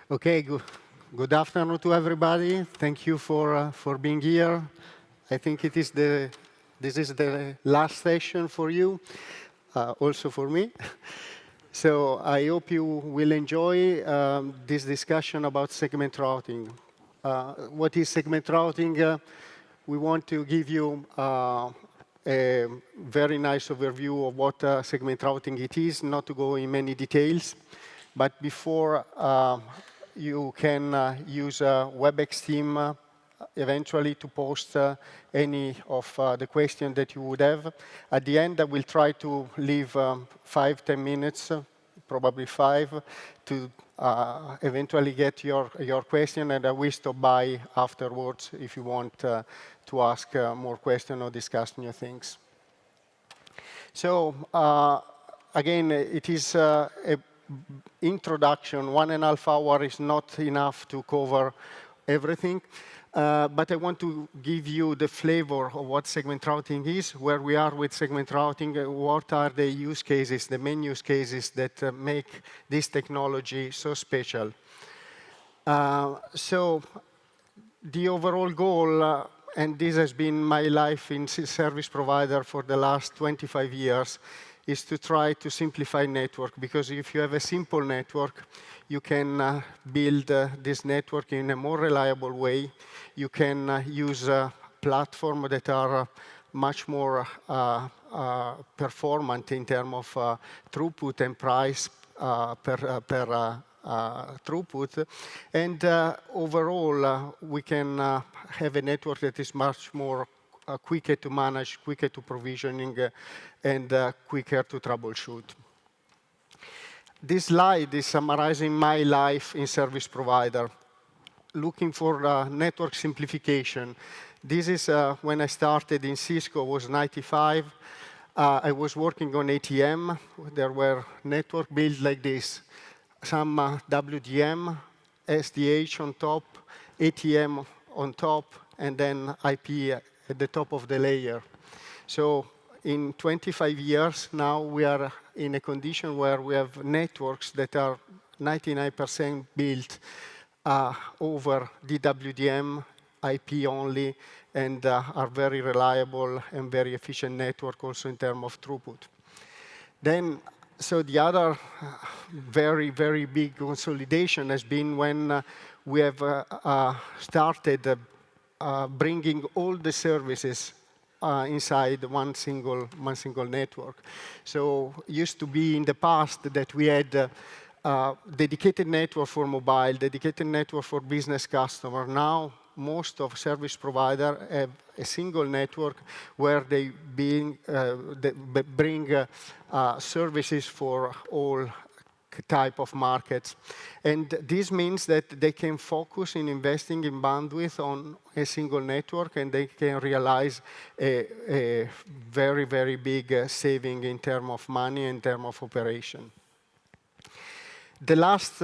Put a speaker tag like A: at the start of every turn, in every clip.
A: Okay, good afternoon to everybody. Thank you for being here. I think this is the last session for you, also for me. So I hope you will enjoy this discussion about segment routing. What is segment routing? We want to give you a very nice overview of what segment routing it is, not to go in many details. But before you can use WebEx team eventually to post any of the questions that you would have. At the end, I will try to leave 5-10 minutes, probably 5, to eventually get your question, and I will stop by afterwards if you want to ask more questions or discuss new things. So again, it is a introduction. 1.5 hours is not enough to cover everything. But I want to give you the flavor of what segment routing is, where we are with segment routing, what are the use cases, the main use cases that make this technology so special. So the overall goal, and this has been my life in service provider for the last 25 years, is to try to simplify network, because if you have a simple network, you can build this network in a more reliable way. You can use platforms that are much more performant in terms of throughput and price per throughput. And overall, we can have a network that is much more quicker to manage, quicker to provisioning, and quicker to troubleshoot. This slide is summarizing my life in service provider, looking for network simplification. This is when I started in Cisco, was 95. I was working on ATM. There were network built like this. Some WDM, SDH on top, ATM on top, and then IP at the top of the layer. So in 25 years now, we are in a condition where we have networks that are 99% built over DWDM, IP only, and are very reliable and very efficient network also in terms of throughput. Then, so the other very, very big consolidation has been when we have started bringing all the services inside one single network. So used to be in the past that we had dedicated network for mobile, dedicated network for business customer. Now, most of service providers have a single network where they bring services for all type of markets. And this means that they can focus in investing in bandwidth on a single network, and they can realize a very, very big saving in terms of money, in terms of operation. The last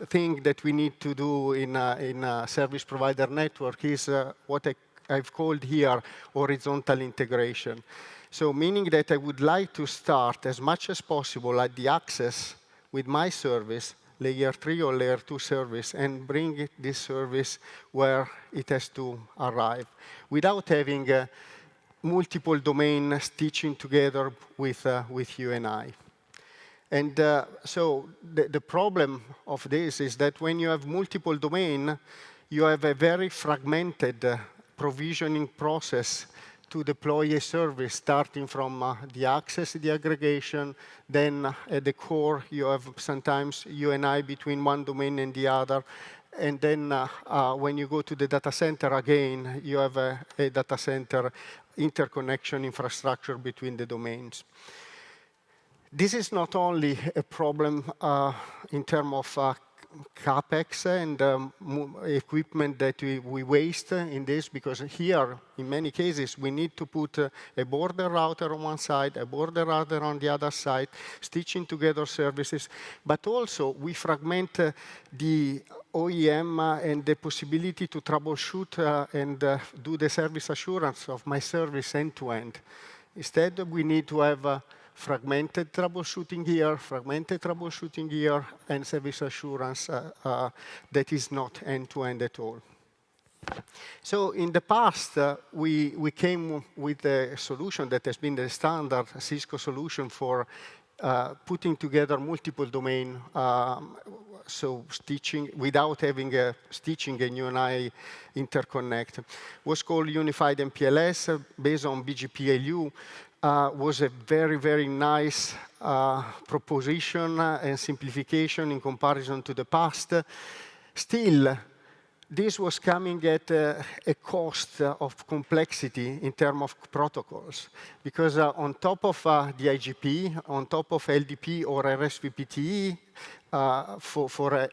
A: thing that we need to do in a service provider network is what I've called here horizontal integration. So meaning that I would like to start as much as possible at the access with my service, layer 3 or layer 2 service, and bring this service where it has to arrive, without having multiple domains stitching together with you and I. And so the problem of this is that when you have multiple domains, you have a very fragmented provisioning process to deploy a service, starting from the access, the aggregation, then at the core, you have sometimes UNI between one domain and the other. And then when you go to the data center again, you have a data center interconnection infrastructure between the domains. This is not only a problem in terms of CapEx and equipment that we waste in this, because here, in many cases, we need to put a border router on one side, a border router on the other side, stitching together services. But also, we fragment the OEM and the possibility to troubleshoot and do the service assurance of my service end-to-end. Instead, we need to have fragmented troubleshooting here, fragmented troubleshooting here, and service assurance that is not end-to-end at all. So in the past, we came with a solution that has been the standard Cisco solution for putting together multiple domain, so stitching without having stitching a UNI interconnect. Was called Unified MPLS, based on BGP-LU. Was a very, very nice proposition and simplification in comparison to the past. Still, this was coming at a cost of complexity in terms of protocols. Because on top of the IGP, on top of LDP or RSVPTE, for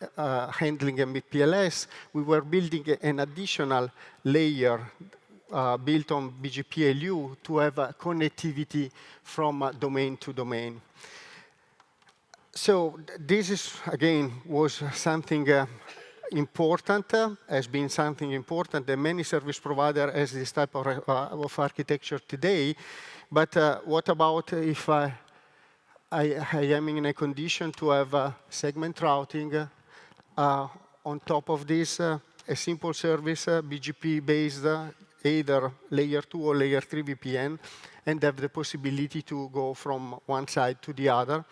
A: handling MPLS, we were building an additional layer built on BGP-LU to have connectivity from domain to domain. So this is, again, was something important, has been something important that many service providers has this type of architecture today. But what about if I am in a condition to have segment routing on top of this, a simple service, BGP-based, either layer 2 or layer 3 VPN, and have the possibility to go from one side to the other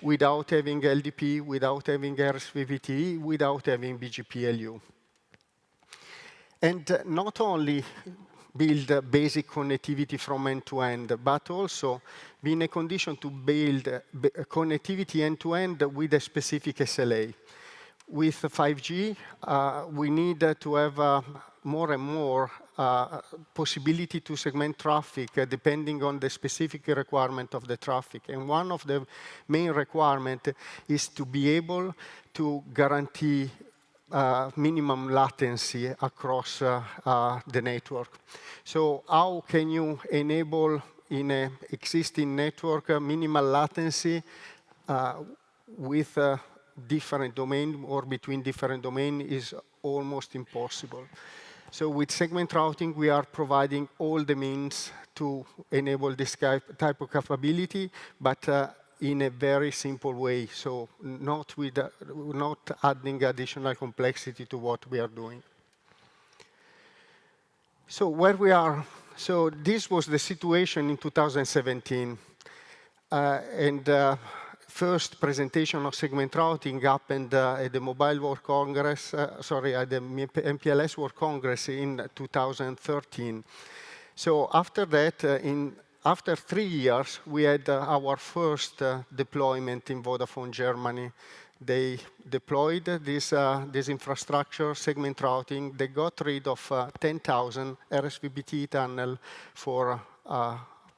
A: without having LDP, without having RSVPT, without having BGP-LU. And not only build basic connectivity from end to end, but also be in a condition to build connectivity end to end with a specific SLA. With 5G, we need to have more and more possibility to segment traffic depending on the specific requirement of the traffic. And one of the main requirements is to be able to guarantee minimum latency across the network. So how can you enable in an existing network minimal latency with different domain or between different domain is almost impossible. So with segment routing, we are providing all the means to enable this type of capability, but in a very simple way. So not adding additional complexity to what we are doing. So where we are, so this was the situation in 2017. First presentation of segment routing happened at the Mobile World Congress, at the MPLS World Congress in 2013. So after that, after 3 years, we had our first deployment in Vodafone Germany. They deployed this infrastructure, segment routing. They got rid of 10,000 RSVPT tunnel for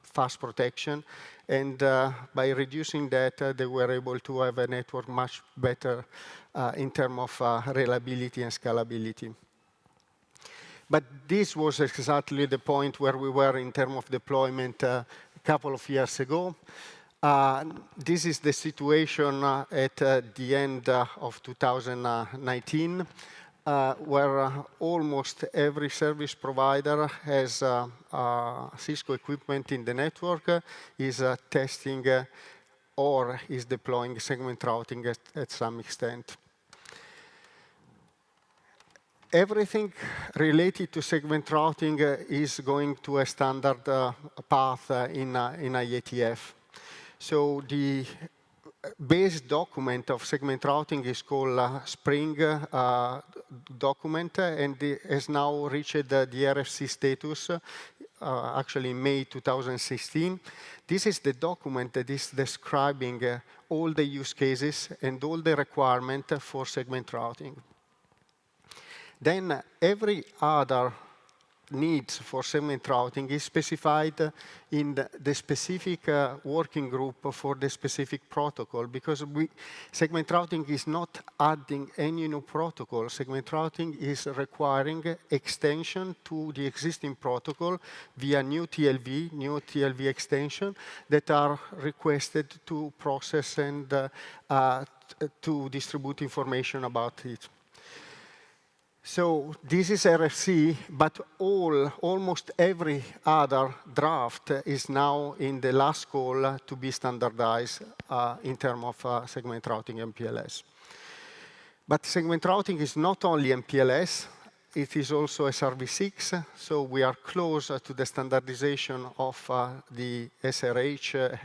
A: fast protection. And by reducing that, they were able to have a network much better in terms of reliability and scalability. But this was exactly the point where we were in terms of deployment a couple of years ago. This is the situation at the end of 2019. Where almost every service provider has Cisco equipment in the network, is testing or is deploying segment routing at some extent. Everything related to segment routing is going to a standard path in IETF. So the base document of segment routing is called Spring document, and it has now reached the RFC status, actually in May 2016. This is the document that is describing all the use cases and all the requirements for segment routing. Then every other needs for segment routing is specified in the specific working group for the specific protocol, because segment routing is not adding any new protocol. Segment routing is requiring extension to the existing protocol via new TLV extension that are requested to process and to distribute information about it. So this is RFC, but almost every other draft is now in the last call to be standardized in terms of segment routing MPLS. But segment routing is not only MPLS, it is also SRv6, so we are close to the standardization of the SRH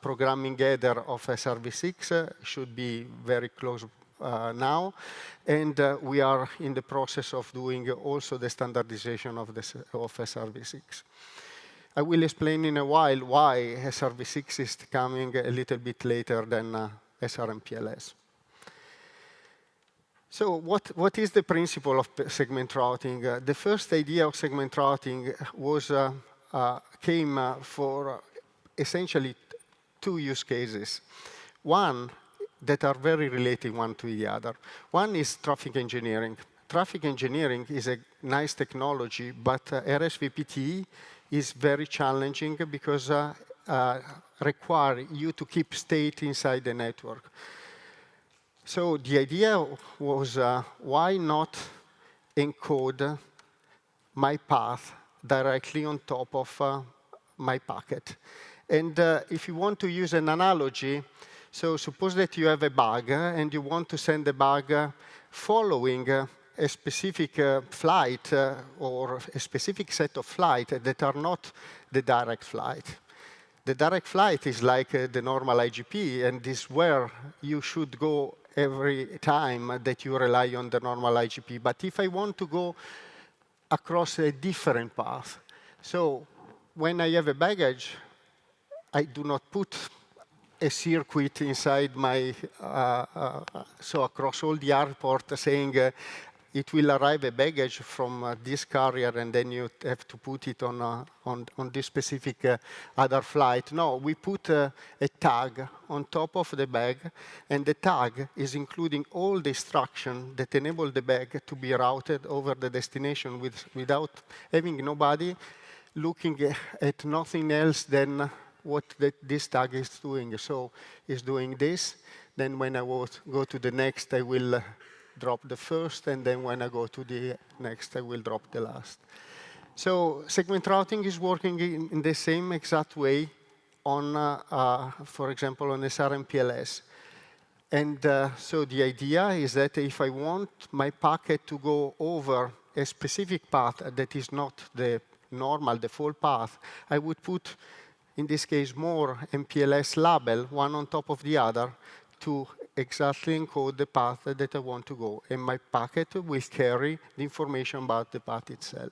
A: programming header of SRv6, should be very close now. And we are in the process of doing also the standardization of SRv6. I will explain in a while why SRv6 is coming a little bit later than SRMPLS. So what is the principle of segment routing? The first idea of segment routing was came for essentially two use cases. One that are very related one to the other. One is traffic engineering. Traffic engineering is a nice technology, but RSVPT is very challenging because require you to keep state inside the network. So the idea was, why not encode my path directly on top of my packet? And if you want to use an analogy, so suppose that you have a bug and you want to send the bug following a specific flight or a specific set of flights that are not the direct flight. The direct flight is like the normal IGP, and is where you should go every time that you rely on the normal IGP. But if I want to go across a different path, so when I have a baggage, I do not put a circuit inside my, so across all the airport saying it will arrive a baggage from this carrier and then you have to put it on this specific other flight. No, we put a tag on top of the bag, and the tag is including all the instructions that enable the bag to be routed over the destination without having nobody looking at nothing else than what this tag is doing. So it's doing this. Then when I go to the next, I will drop the first, and then when I go to the next, I will drop the last. So segment routing is working in the same exact way on, for example, on SRMPLS. And so the idea is that if I want my packet to go over a specific path that is not the normal default path, I would put, in this case, more MPLS label, one on top of the other, to exactly encode the path that I want to go. And my packet will carry the information about the path itself.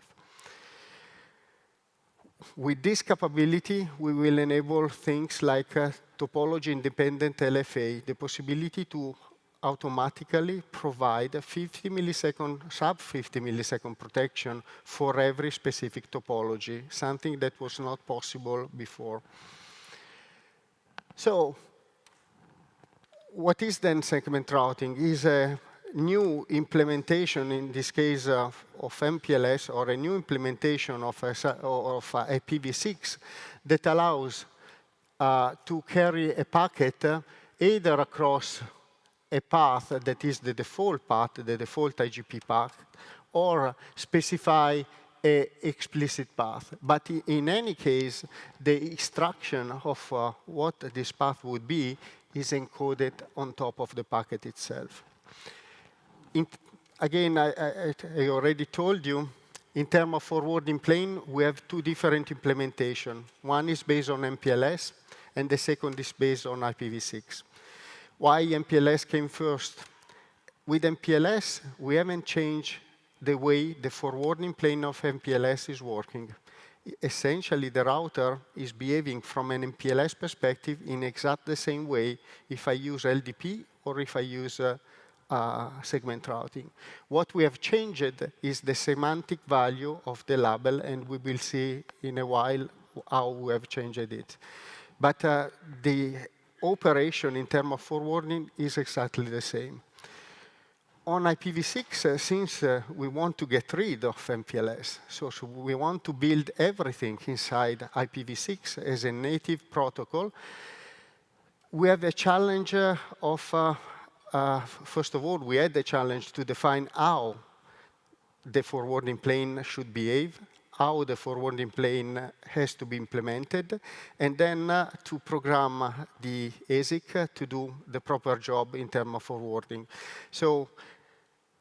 A: With this capability, we will enable things like topology-independent LFA, the possibility to automatically provide 50 millisecond, sub-50 millisecond protection for every specific topology, something that was not possible before. So what is then segment routing? Is a new implementation, in this case of MPLS, or a new implementation of IPv6 that allows to carry a packet either across a path that is the default path, the default IGP path, or specify an explicit path. But in any case, the instruction of what this path would be is encoded on top of the packet itself. Again, I already told you, in terms of forwarding plane, we have two different implementations. One is based on MPLS, and the second is based on IPv6. Why MPLS came first? With MPLS, we haven't changed the way the forwarding plane of MPLS is working. Essentially, the router is behaving from an MPLS perspective in exactly the same way if I use LDP or if I use segment routing. What we have changed is the semantic value of the label, and we will see in a while how we have changed it. But the operation in terms of forwarding is exactly the same. On IPv6, since we want to get rid of MPLS, so we want to build everything inside IPv6 as a native protocol, we have a challenge of, first of all, we had the challenge to define how the forwarding plane should behave, how the forwarding plane has to be implemented, and then to program the ASIC to do the proper job in terms of forwarding. So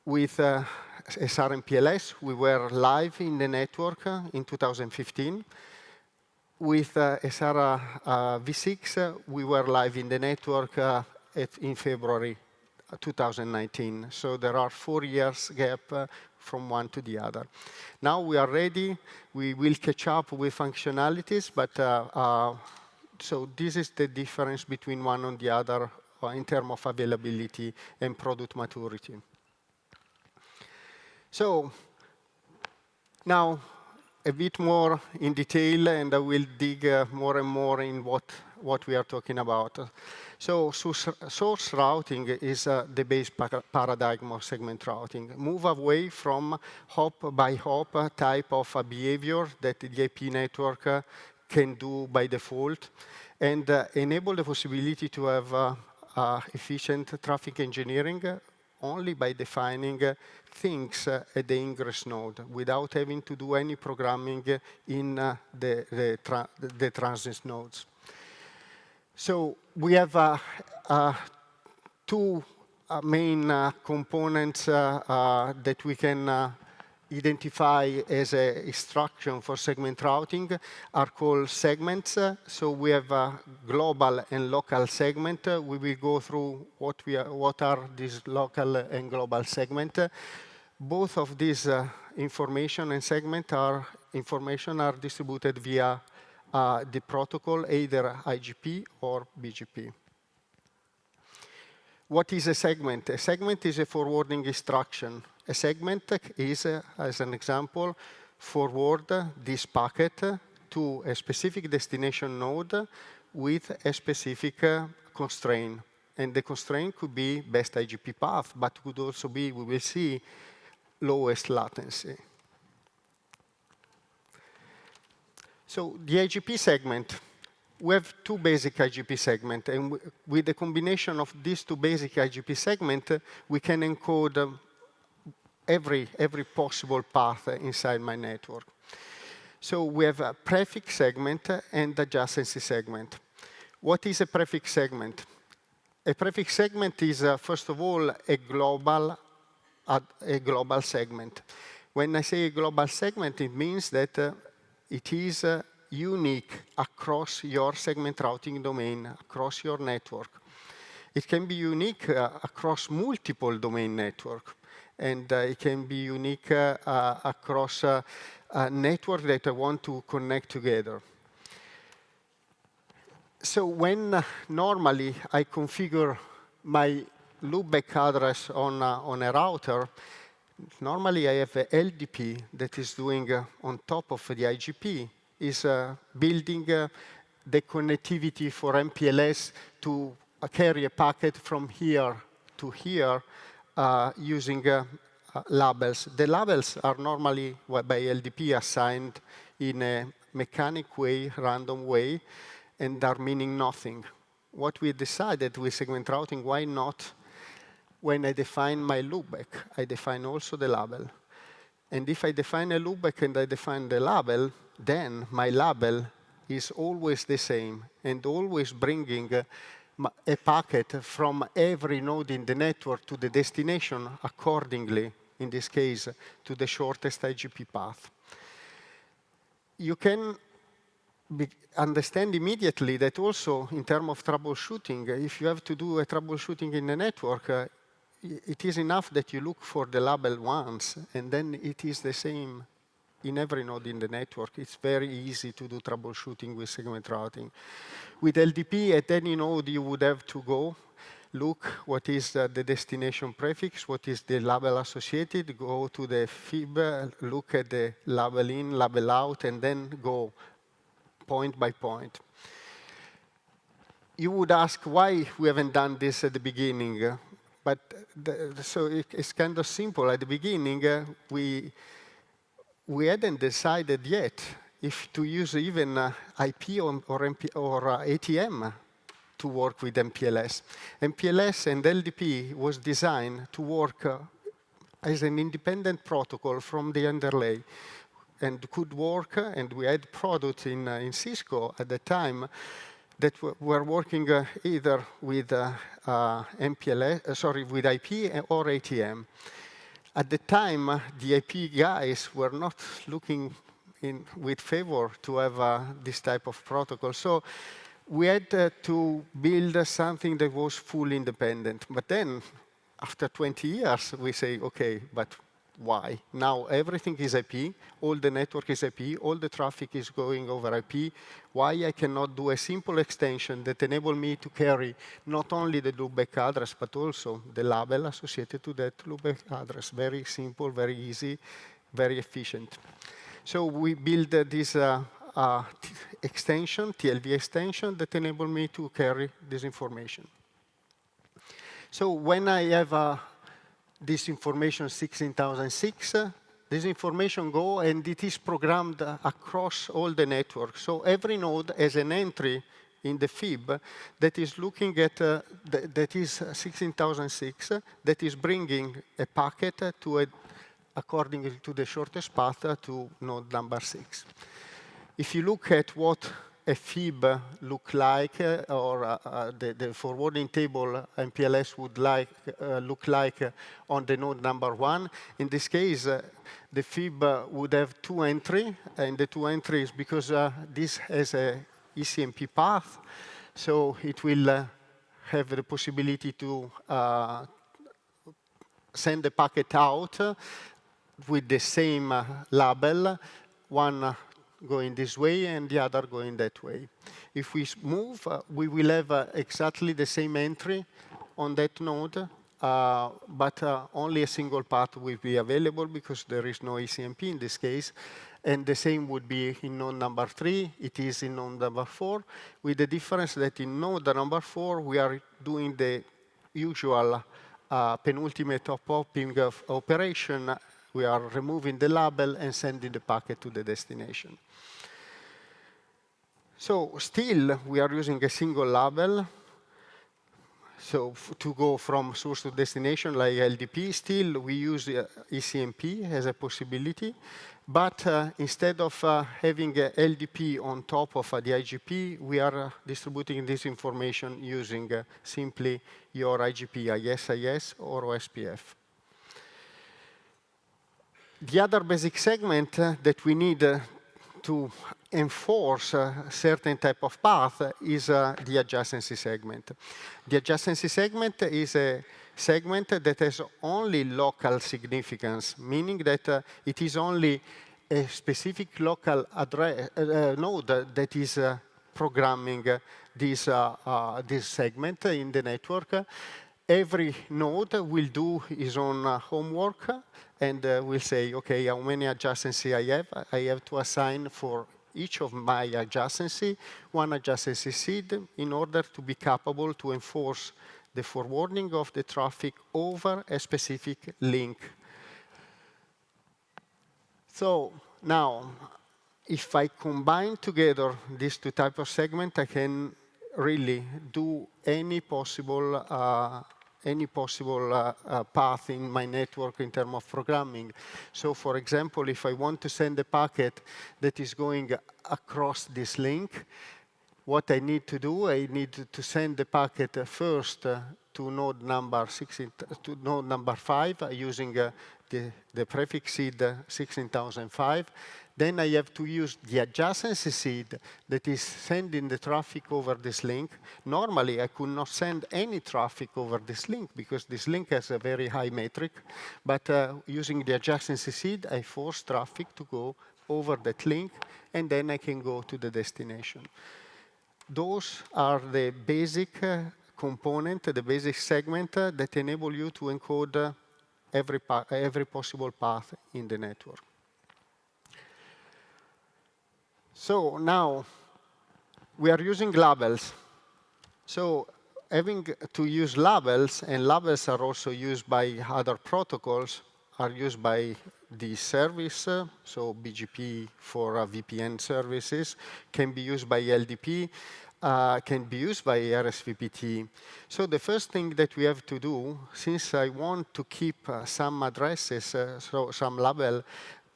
A: with SRMPLS, we were live in the network in 2015. With SR V6, we were live in the network in February 2019. So there are 4 years gap from one to the other. Now we are ready. We will catch up with functionalities, but so this is the difference between one and the other in terms of availability and product maturity. So now a bit more in detail, and I will dig more and more in what we are talking about. So source routing is the base paradigm of segment routing. Move away from hop-by-hop type of behavior that the IP network can do by default, and enable the possibility to have efficient traffic engineering only by defining things at the ingress node without having to do any programming in the transit nodes. So we have two main components that we can identify as an instruction for segment routing are called segments. So we have a global and local segment. We will go through what are these local and global segments. Both of these information and segment are distributed via the protocol, either IGP or BGP. What is a segment? A segment is a forwarding instruction. A segment is, as an example, forward this packet to a specific destination node with a specific constraint. And the constraint could be best IGP path, but could also be, we will see, lowest latency. So the IGP segment, we have two basic IGP segments, and with the combination of these two basic IGP segments, we can encode every possible path inside my network. So we have a prefix segment and adjacency segment. What is a prefix segment? A prefix segment is, first of all, a global segment. When I say a global segment, it means that it is unique across your segment routing domain, across your network. It can be unique across multiple domain networks, and it can be unique across a network that I want to connect together. So when normally I configure my loopback address on a router, normally I have a LDP that is doing on top of the IGP, is building the connectivity for MPLS to carry a packet from here to here using labels. The labels are normally by LDP assigned in a mechanic way, random way, and are meaning nothing. What we decided with segment routing, why not, when I define my loopback, I define also the label. And if I define a loopback and I define the label, then my label is always the same and always bringing a packet from every node in the network to the destination accordingly, in this case, to the shortest IGP path. You can understand immediately that also in terms of troubleshooting, if you have to do a troubleshooting in a network, it is enough that you look for the label once, and then it is the same in every node in the network. It's very easy to do troubleshooting with segment routing. With LDP, at any node, you would have to go look what is the destination prefix, what is the label associated, go to the fib, look at the label in, label out, and then go point by point. You would ask why we haven't done this at the beginning. But so it's kind of simple. At the beginning, we hadn't decided yet if to use even IP or ATM to work with MPLS. MPLS and LDP was designed to work as an independent protocol from the underlay and could work, and we had products in Cisco at the time that were working either with MPLS, with IP or ATM. At the time, the IP guys were not looking with favor to have this type of protocol. So we had to build something that was fully independent. But then, after 20 years, we say, OK, but why? Now everything is IP, all the network is IP, all the traffic is going over IP. Why I cannot do a simple extension that enable me to carry not only the loopback address, but also the label associated to that loopback address? Very simple, very easy, very efficient. So we built this extension, TLV extension, that enable me to carry this information. So when I have this information 16006, this information go and it is programmed across all the networks. So every node has an entry in the fib that is looking at, that is 16006, that is bringing a packet to according to the shortest path to node number 6. If you look at what a fib look like, or the forwarding table MPLS would look like on the node number 1. In this case, the fib would have 2 entries, and the 2 entries, because this has a ECMP path, so it will have the possibility to send the packet out with the same label, one going this way and the other going that way. If we move, we will have exactly the same entry on that node, but only a single path will be available because there is no ECMP in this case. And the same would be in node number 3. It is in node number 4, with the difference that in node number 4, we are doing the usual penultimate popping of operation. We are removing the label and sending the packet to the destination. So still, we are using a single label. So to go from source to destination, like LDP, still we use ECMP as a possibility. But instead of having LDP on top of the IGP, we are distributing this information using simply your IGP, ISIS, or OSPF. The other basic segment that we need to enforce a certain type of path is the adjacency segment. The adjacency segment is a segment that has only local significance, meaning that it is only a specific local address, node that is programming this segment in the network. Every node will do its own homework and will say, OK, how many adjacency I have? I have to assign for each of my adjacency one adjacency seed in order to be capable to enforce the forwarding of the traffic over a specific link. So now, if I combine together these two types of segments, I can really do any possible path in my network in terms of programming. So for example, if I want to send a packet that is going across this link, what I need to do, I need to send the packet first to node number 5 using the prefix seed 16005. Then I have to use the adjacency seed that is sending the traffic over this link. Normally, I could not send any traffic over this link because this link has a very high metric. But using the adjacency seed, I force traffic to go over that link, and then I can go to the destination. Those are the basic component, the basic segment that enable you to encode every possible path in the network. So now we are using labels. So having to use labels, and labels are also used by other protocols, are used by the service, so BGP for VPN services, can be used by LDP. can be used by RSVPT. So the first thing that we have to do, since I want to keep some addresses, so some label,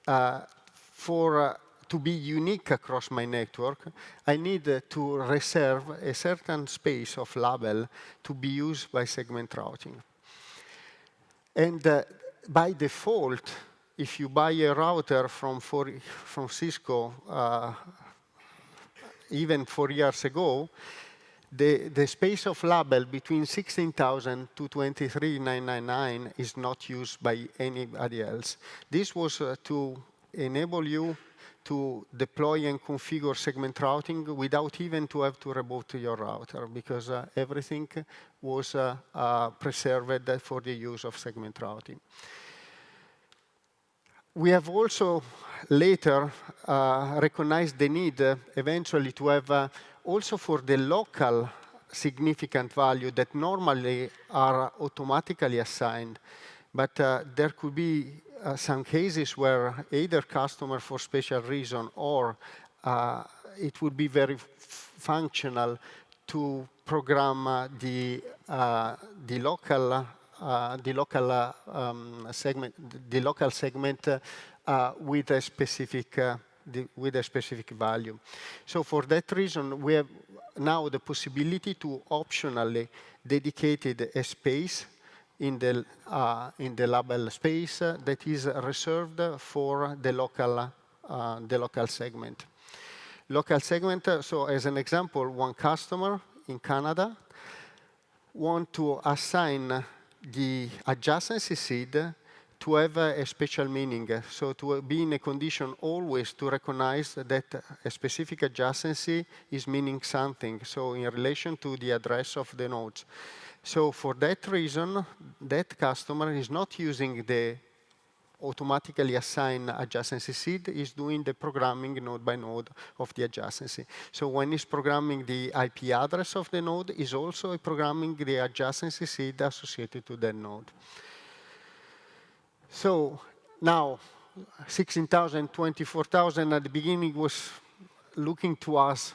A: to be unique across my network, I need to reserve a certain space of label to be used by segment routing. And by default, if you buy a router from Cisco, even 4 years ago, the space of label between 16,000 to 23,999 is not used by anybody else. This was to enable you to deploy and configure segment routing without even to have to reboot your router, because everything was preserved for the use of segment routing. We have also later recognized the need eventually to have also for the local significant value that normally are automatically assigned. But there could be some cases where either customer for special reason or it would be very functional to program the local segment with a specific value. So for that reason, we have now the possibility to optionally dedicate a space in the label space that is reserved for the local segment. Local segment, so as an example, one customer in Canada want to assign the adjacency seed to have a special meaning. So to be in a condition always to recognize that a specific adjacency is meaning something, so in relation to the address of the nodes. So for that reason, that customer is not using the automatically assigned adjacency seed, is doing the programming node by node of the adjacency. So when he's programming the IP address of the node, is also programming the adjacency seed associated to that node. So now, 16,000, 24,000 at the beginning was looking to us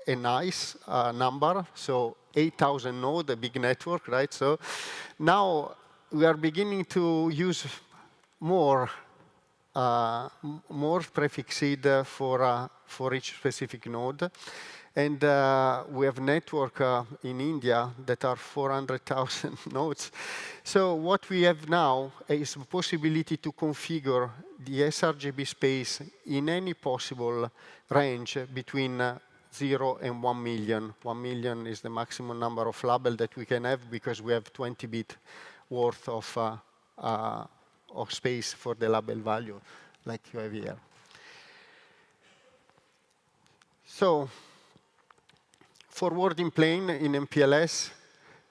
A: a nice number. So 8,000 node, a big network, right? So now we are beginning to use more prefix seed for each specific node. And we have network in India that are 400,000 nodes. So what we have now is the possibility to configure the sRGB space in any possible range between 0 and 1 million. 1 million is the maximum number of label that we can have because we have 20-bit worth of space for the label value, like you have here. So forwarding plane in MPLS,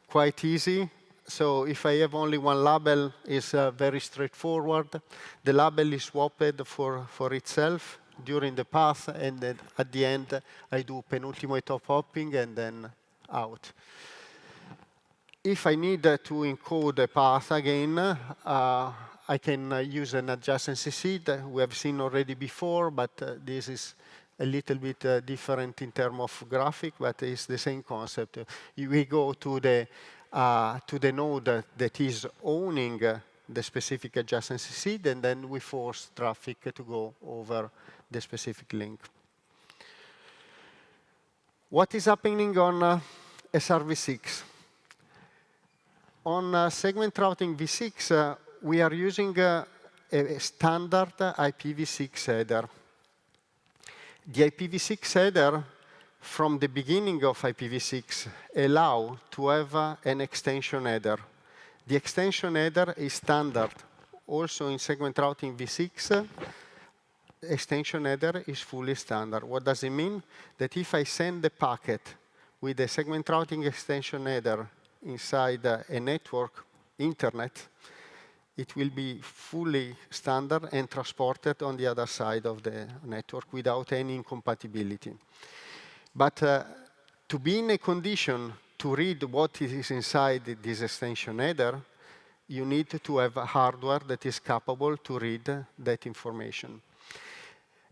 A: quite easy. So if I have only one label, it's very straightforward. The label is swapped for itself during the path, and then at the end, I do penultimate top hopping and then out. If I need to encode a path again, I can use an adjacency seed. We have seen already before, but this is a little bit different in terms of graphic, but it's the same concept. We go to the node that is owning the specific adjacency seed, and then we force traffic to go over the specific link. What is happening on SRv6? On segment routing v6, we are using a standard IPv6 header. The IPv6 header, from the beginning of IPv6, allow to have an extension header. The extension header is standard. Also in segment routing v6, extension header is fully standard. What does it mean? That if I send the packet with a segment routing extension header inside a network, internet, it will be fully standard and transported on the other side of the network without any incompatibility. But to be in a condition to read what is inside this extension header, you need to have a hardware that is capable to read that information.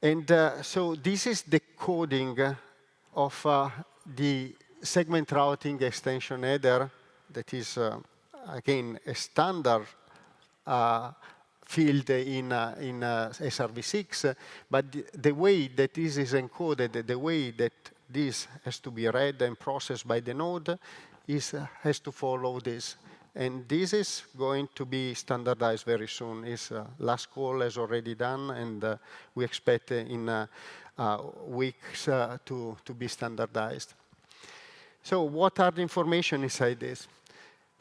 A: And so this is the coding of the segment routing extension header that is, again, a standard field in SRv6, but the way that this is encoded, the way that this has to be read and processed by the node has to follow this. And this is going to be standardized very soon. Its last call is already done, and we expect in weeks to be standardized. So what are the information inside this?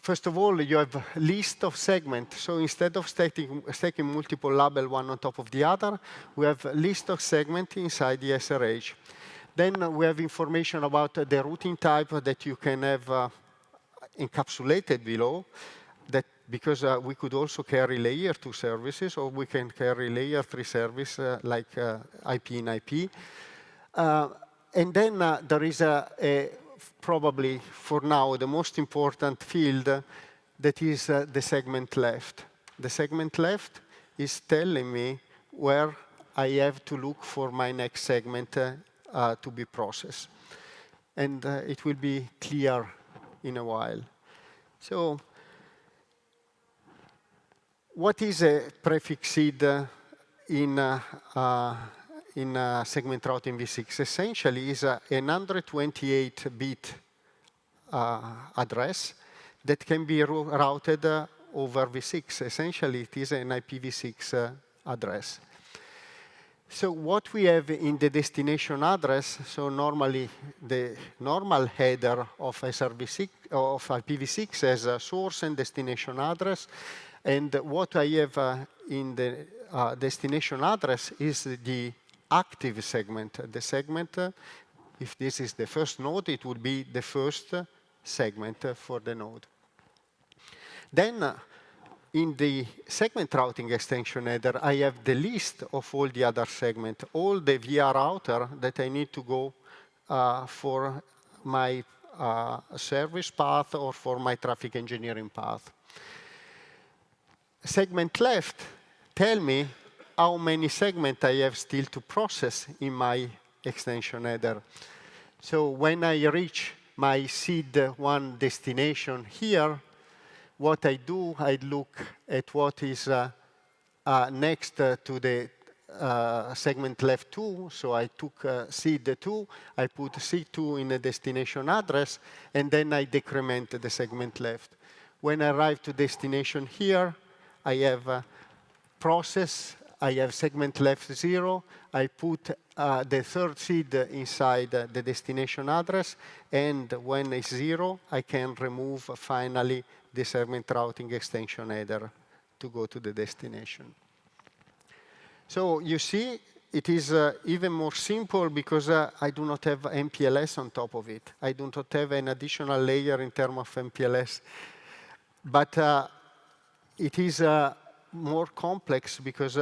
A: First of all, you have a list of segments. So instead of stacking multiple labels one on top of the other, we have a list of segments inside the SRH. Then we have information about the routing type that you can have encapsulated below, that because we could also carry layer 2 services, or we can carry layer 3 service like IP in IP. And then there is probably, for now, the most important field that is the segment left. The segment left is telling me where I have to look for my next segment to be processed. And it will be clear in a while. So what is a prefix seed in segment routing v6? Essentially is a 128-bit address that can be routed over v6. Essentially, it is an IPv6 address. So what we have in the destination address, so normally the normal header of SRv6 of IPv6 has a source and destination address, and what I have in the destination address is the active segment. The segment, if this is the first node, it would be the first segment for the node. Then in the segment routing extension header, I have the list of all the other segments, all the via router that I need to go for my service path or for my traffic engineering path. Segment left tell me how many segments I have still to process in my extension header. So when I reach my seed 1 destination here, what I do, I look at what is next to the segment left 2. So I took seed 2, I put seed 2 in a destination address, and then I decrement the segment left. When I arrive to destination here, I have process, I have segment left 0, I put the third seed inside the destination address, and when it's 0, I can remove finally the segment routing extension header to go to the destination. So you see, it is even more simple because I do not have MPLS on top of it. I do not have an additional layer in terms of MPLS. But it is more complex because,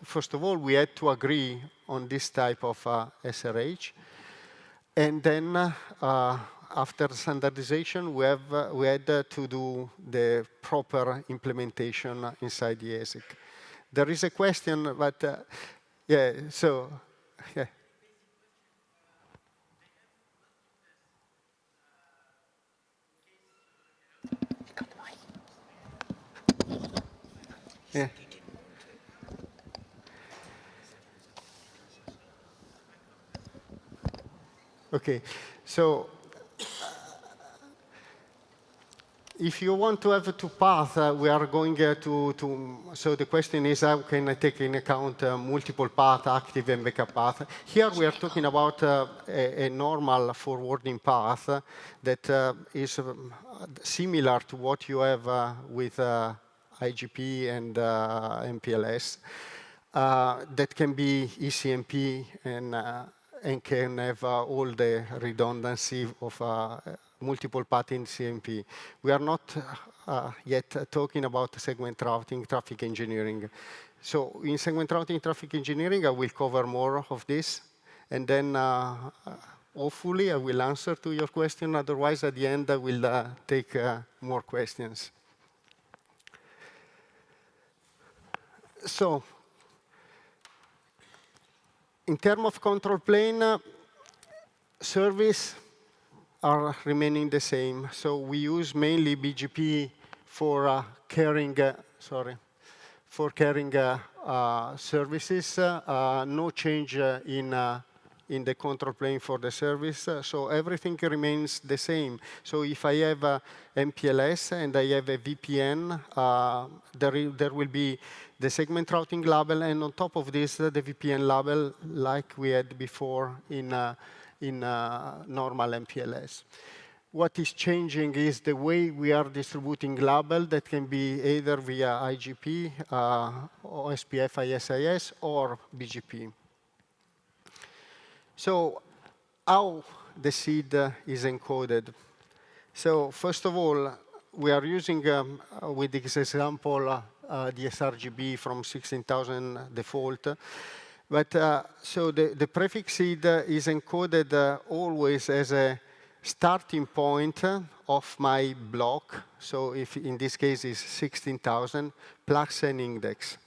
A: first of all, we had to agree on this type of SRH. And then after standardization, we had to do the proper implementation inside the ASIC. There is a question, but yeah, so, yeah. Yeah. Okay, so if you want to have two paths, we are going so the question is how can I take in account multiple paths, active and backup path. Here we are talking about a normal forwarding path that is similar to what you have with IGP and MPLS. That can be ECMP and can have all the redundancy of multiple paths in CMP. We are not yet talking about segment routing, traffic engineering. So in segment routing, traffic engineering, I will cover more of this. And then hopefully I will answer to your question. Otherwise, at the end, I will take more questions. So in terms of control plane, service are remaining the same. So we use mainly BGP for carrying, services. No change in the control plane for the service. So everything remains the same. So if I have a MPLS and I have a VPN, there will be the segment routing label, and on top of this, the VPN label like we had before in normal MPLS. What is changing is the way we are distributing label that can be either via IGP, OSPF, ISIS, or BGP. So how the seed is encoded? So first of all, we are using, with this example, the sRGB from 16,000 default. But so the prefix seed is encoded always as a starting point of my block. So if in this case is 16,000 plus an index.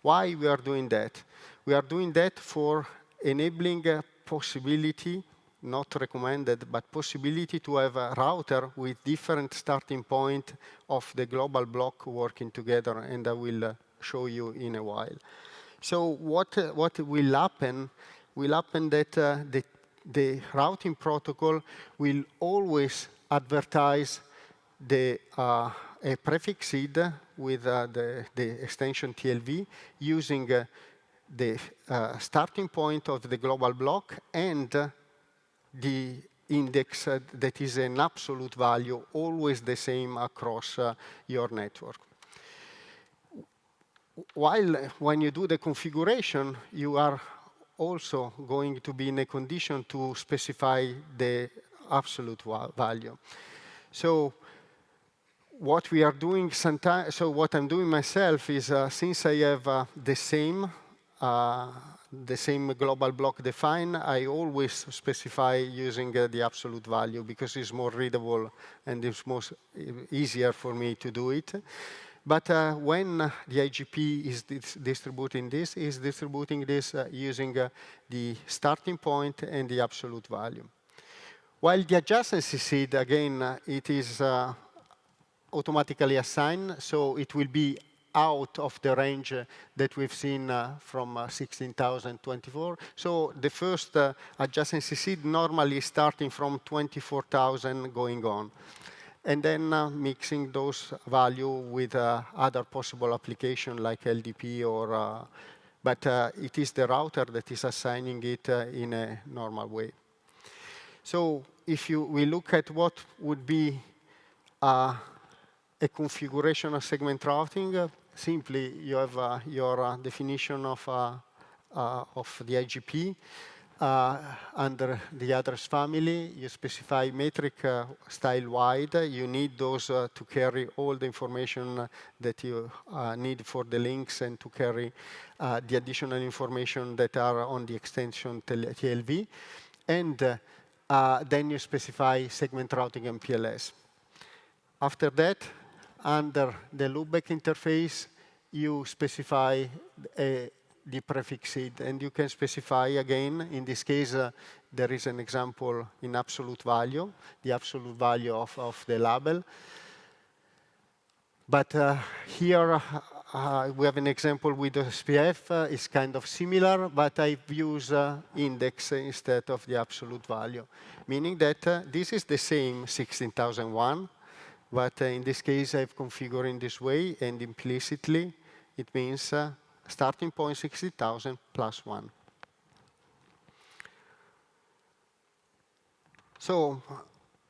A: Why we are doing that? We are doing that for enabling a possibility, not recommended, but possibility to have a router with different starting point of the global block working together, and I will show you in a while. So what will happen? Will happen that the routing protocol will always advertise a prefix seed with the extension TLV using the starting point of the global block and the index that is an absolute value, always the same across your network. While when you do the configuration, you are also going to be in a condition to specify the absolute value. So what we are doing sometimes, so what I'm doing myself is, since I have the same global block defined, I always specify using the absolute value because it's more readable and it's easier for me to do it. But when the IGP is distributing this using the starting point and the absolute value. While the adjacency seed, again, it is automatically assigned, so it will be out of the range that we've seen from 16,024. So the first adjacency seed normally starting from 24,000 going on. And then mixing those value with other possible application like LDP or, but it is the router that is assigning it in a normal way. So if we look at what would be a configuration of segment routing, simply you have your definition of the IGP. Under the address family, you specify metric style wide. You need those to carry all the information that you need for the links and to carry the additional information that are on the extension TLV. And then you specify segment routing MPLS. After that, under the loopback interface, you specify the prefix seed, and you can specify again, in this case, there is an example in absolute value, the absolute value of the label. But here we have an example with the SPF. It's kind of similar, but I use index instead of the absolute value, meaning that this is the same 16,001, but in this case, I've configured in this way, and implicitly, it means starting point 60,000 plus 1. So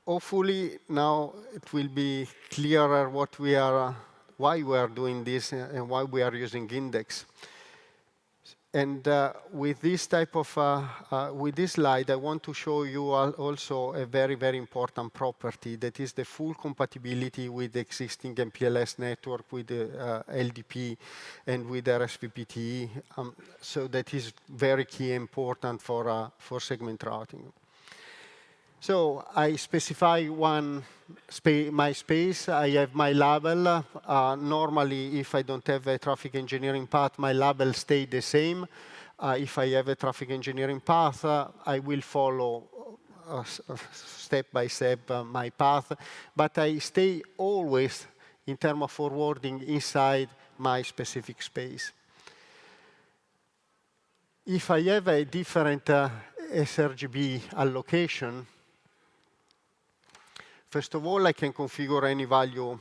A: hopefully now it will be clearer why we are doing this and why we are using index. And with this type of, with this slide, I want to show you also a very, very important property that is the full compatibility with the existing MPLS network, with the LDP and with RSVPT. So that is very key and important for segment routing. So I specify my space. I have my label. Normally, if I don't have a traffic engineering path, my label stays the same. If I have a traffic engineering path, I will follow step by step my path, but I stay always in terms of forwarding inside my specific space. If I have a different sRGB allocation, first of all, I can configure any value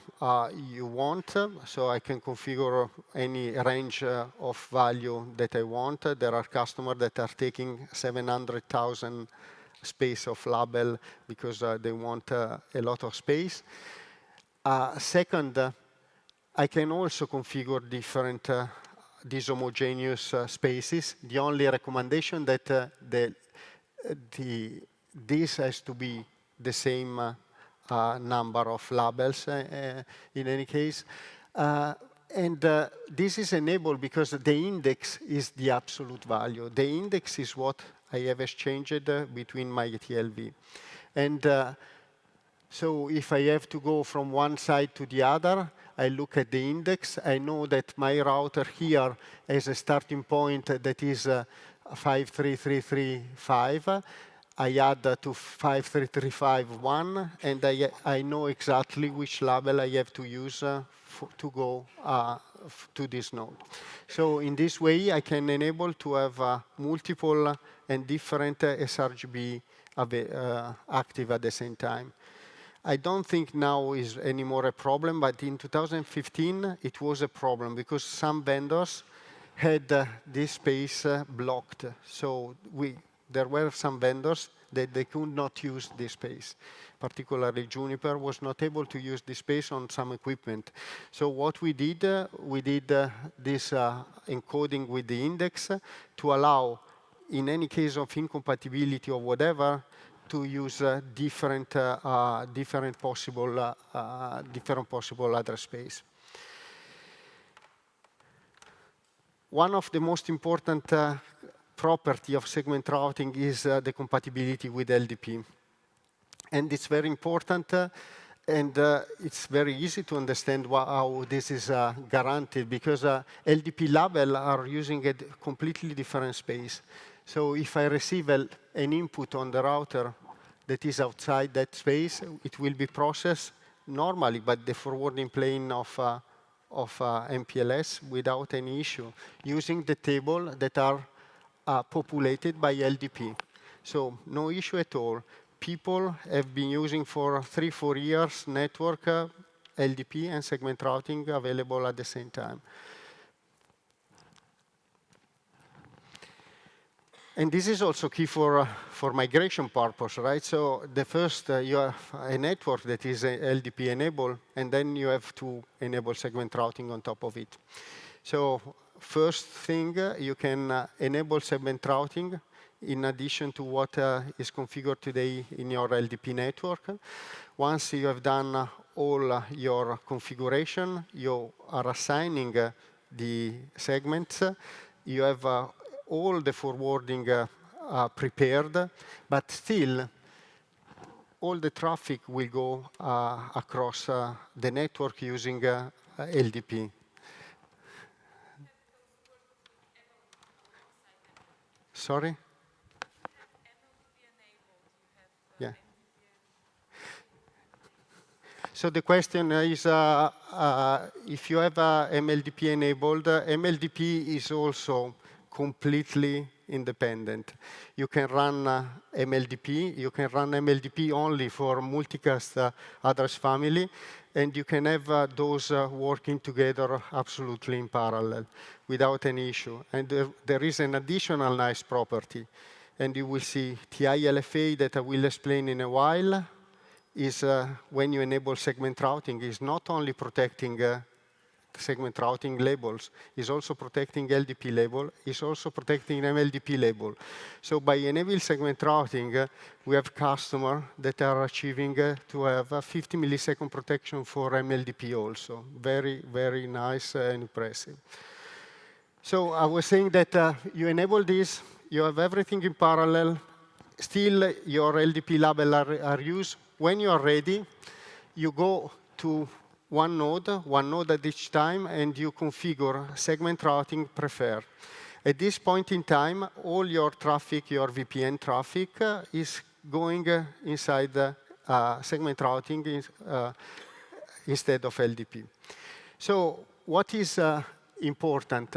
A: you want. So I can configure any range of value that I want. There are customers that are taking 700,000 space of label because they want a lot of space. Second, I can also configure different dishomogeneous spaces. The only recommendation that this has to be the same number of labels in any case. This is enabled because the index is the absolute value. The index is what I have exchanged between my TLV. And so if I have to go from one side to the other, I look at the index. I know that my router here has a starting point that is 53335. I add to 53351, and I know exactly which label I have to use to go to this node. So in this way, I can enable to have multiple and different sRGB active at the same time. I don't think now is anymore a problem, but in 2015, it was a problem because some vendors had this space blocked. So there were some vendors that they could not use this space. Particularly Juniper was not able to use this space on some equipment. So what we did this encoding with the index to allow, in any case of incompatibility or whatever, to use different possible address space. One of the most important property of segment routing is the compatibility with LDP. And it's very important, and it's very easy to understand how this is guaranteed, because LDP label are using a completely different space. So if I receive an input on the router that is outside that space, it will be processed normally, but the forwarding plane of MPLS without any issue, using the table that are populated by LDP. So no issue at all. People have been using for 3-4 years network LDP and segment routing available at the same time. And this is also key for migration purpose, right? So the first, you have a network that is LDP enabled, and then you have to enable segment routing on top of it. So first thing, you can enable segment routing in addition to what is configured today in your LDP network. Once you have done all your configuration, you are assigning the segments. You have all the forwarding prepared, but still all the traffic will go across the network using LDP. Sorry? Yeah. So the question is, if you have MLDP enabled, MLDP is also completely independent. You can run MLDP. You can run MLDP only for multicast address family, and you can have those working together absolutely in parallel without any issue. And there is an additional nice property, and you will see TI-LFA that I will explain in a while, is when you enable segment routing, is not only protecting segment routing labels, is also protecting LDP label, is also protecting MLDP label. So by enabling segment routing, we have customers that are achieving to have a 50 millisecond protection for MLDP also. Very, very nice and impressive. So I was saying that you enable this, you have everything in parallel, still your LDP label are used. When you are ready, you go to one node at each time, and you configure segment routing preferred. At this point in time, all your traffic, your VPN traffic, is going inside segment routing instead of LDP. So what is important?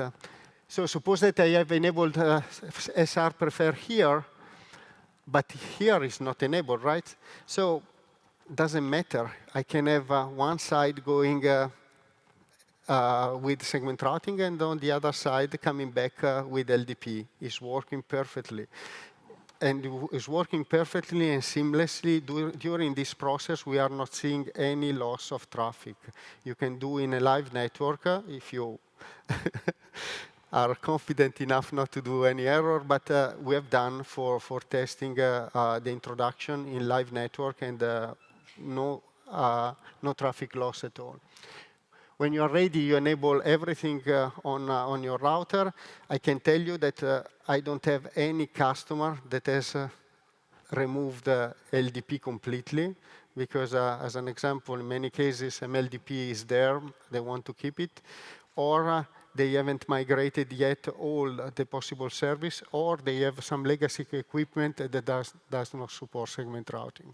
A: So suppose that I have enabled SR prefer here, but here is not enabled, right? So doesn't matter. I can have one side going with segment routing, and on the other side coming back with LDP. It's working perfectly. And it's working perfectly and seamlessly. During this process, we are not seeing any loss of traffic. You can do in a live network if you are confident enough not to do any error, but we have done for testing the introduction in live network, and no traffic loss at all. When you are ready, you enable everything on your router. I can tell you that I don't have any customer that has removed LDP completely, because as an example, in many cases, MLDP is there, they want to keep it, or they haven't migrated yet all the possible service, or they have some legacy equipment that does not support segment routing.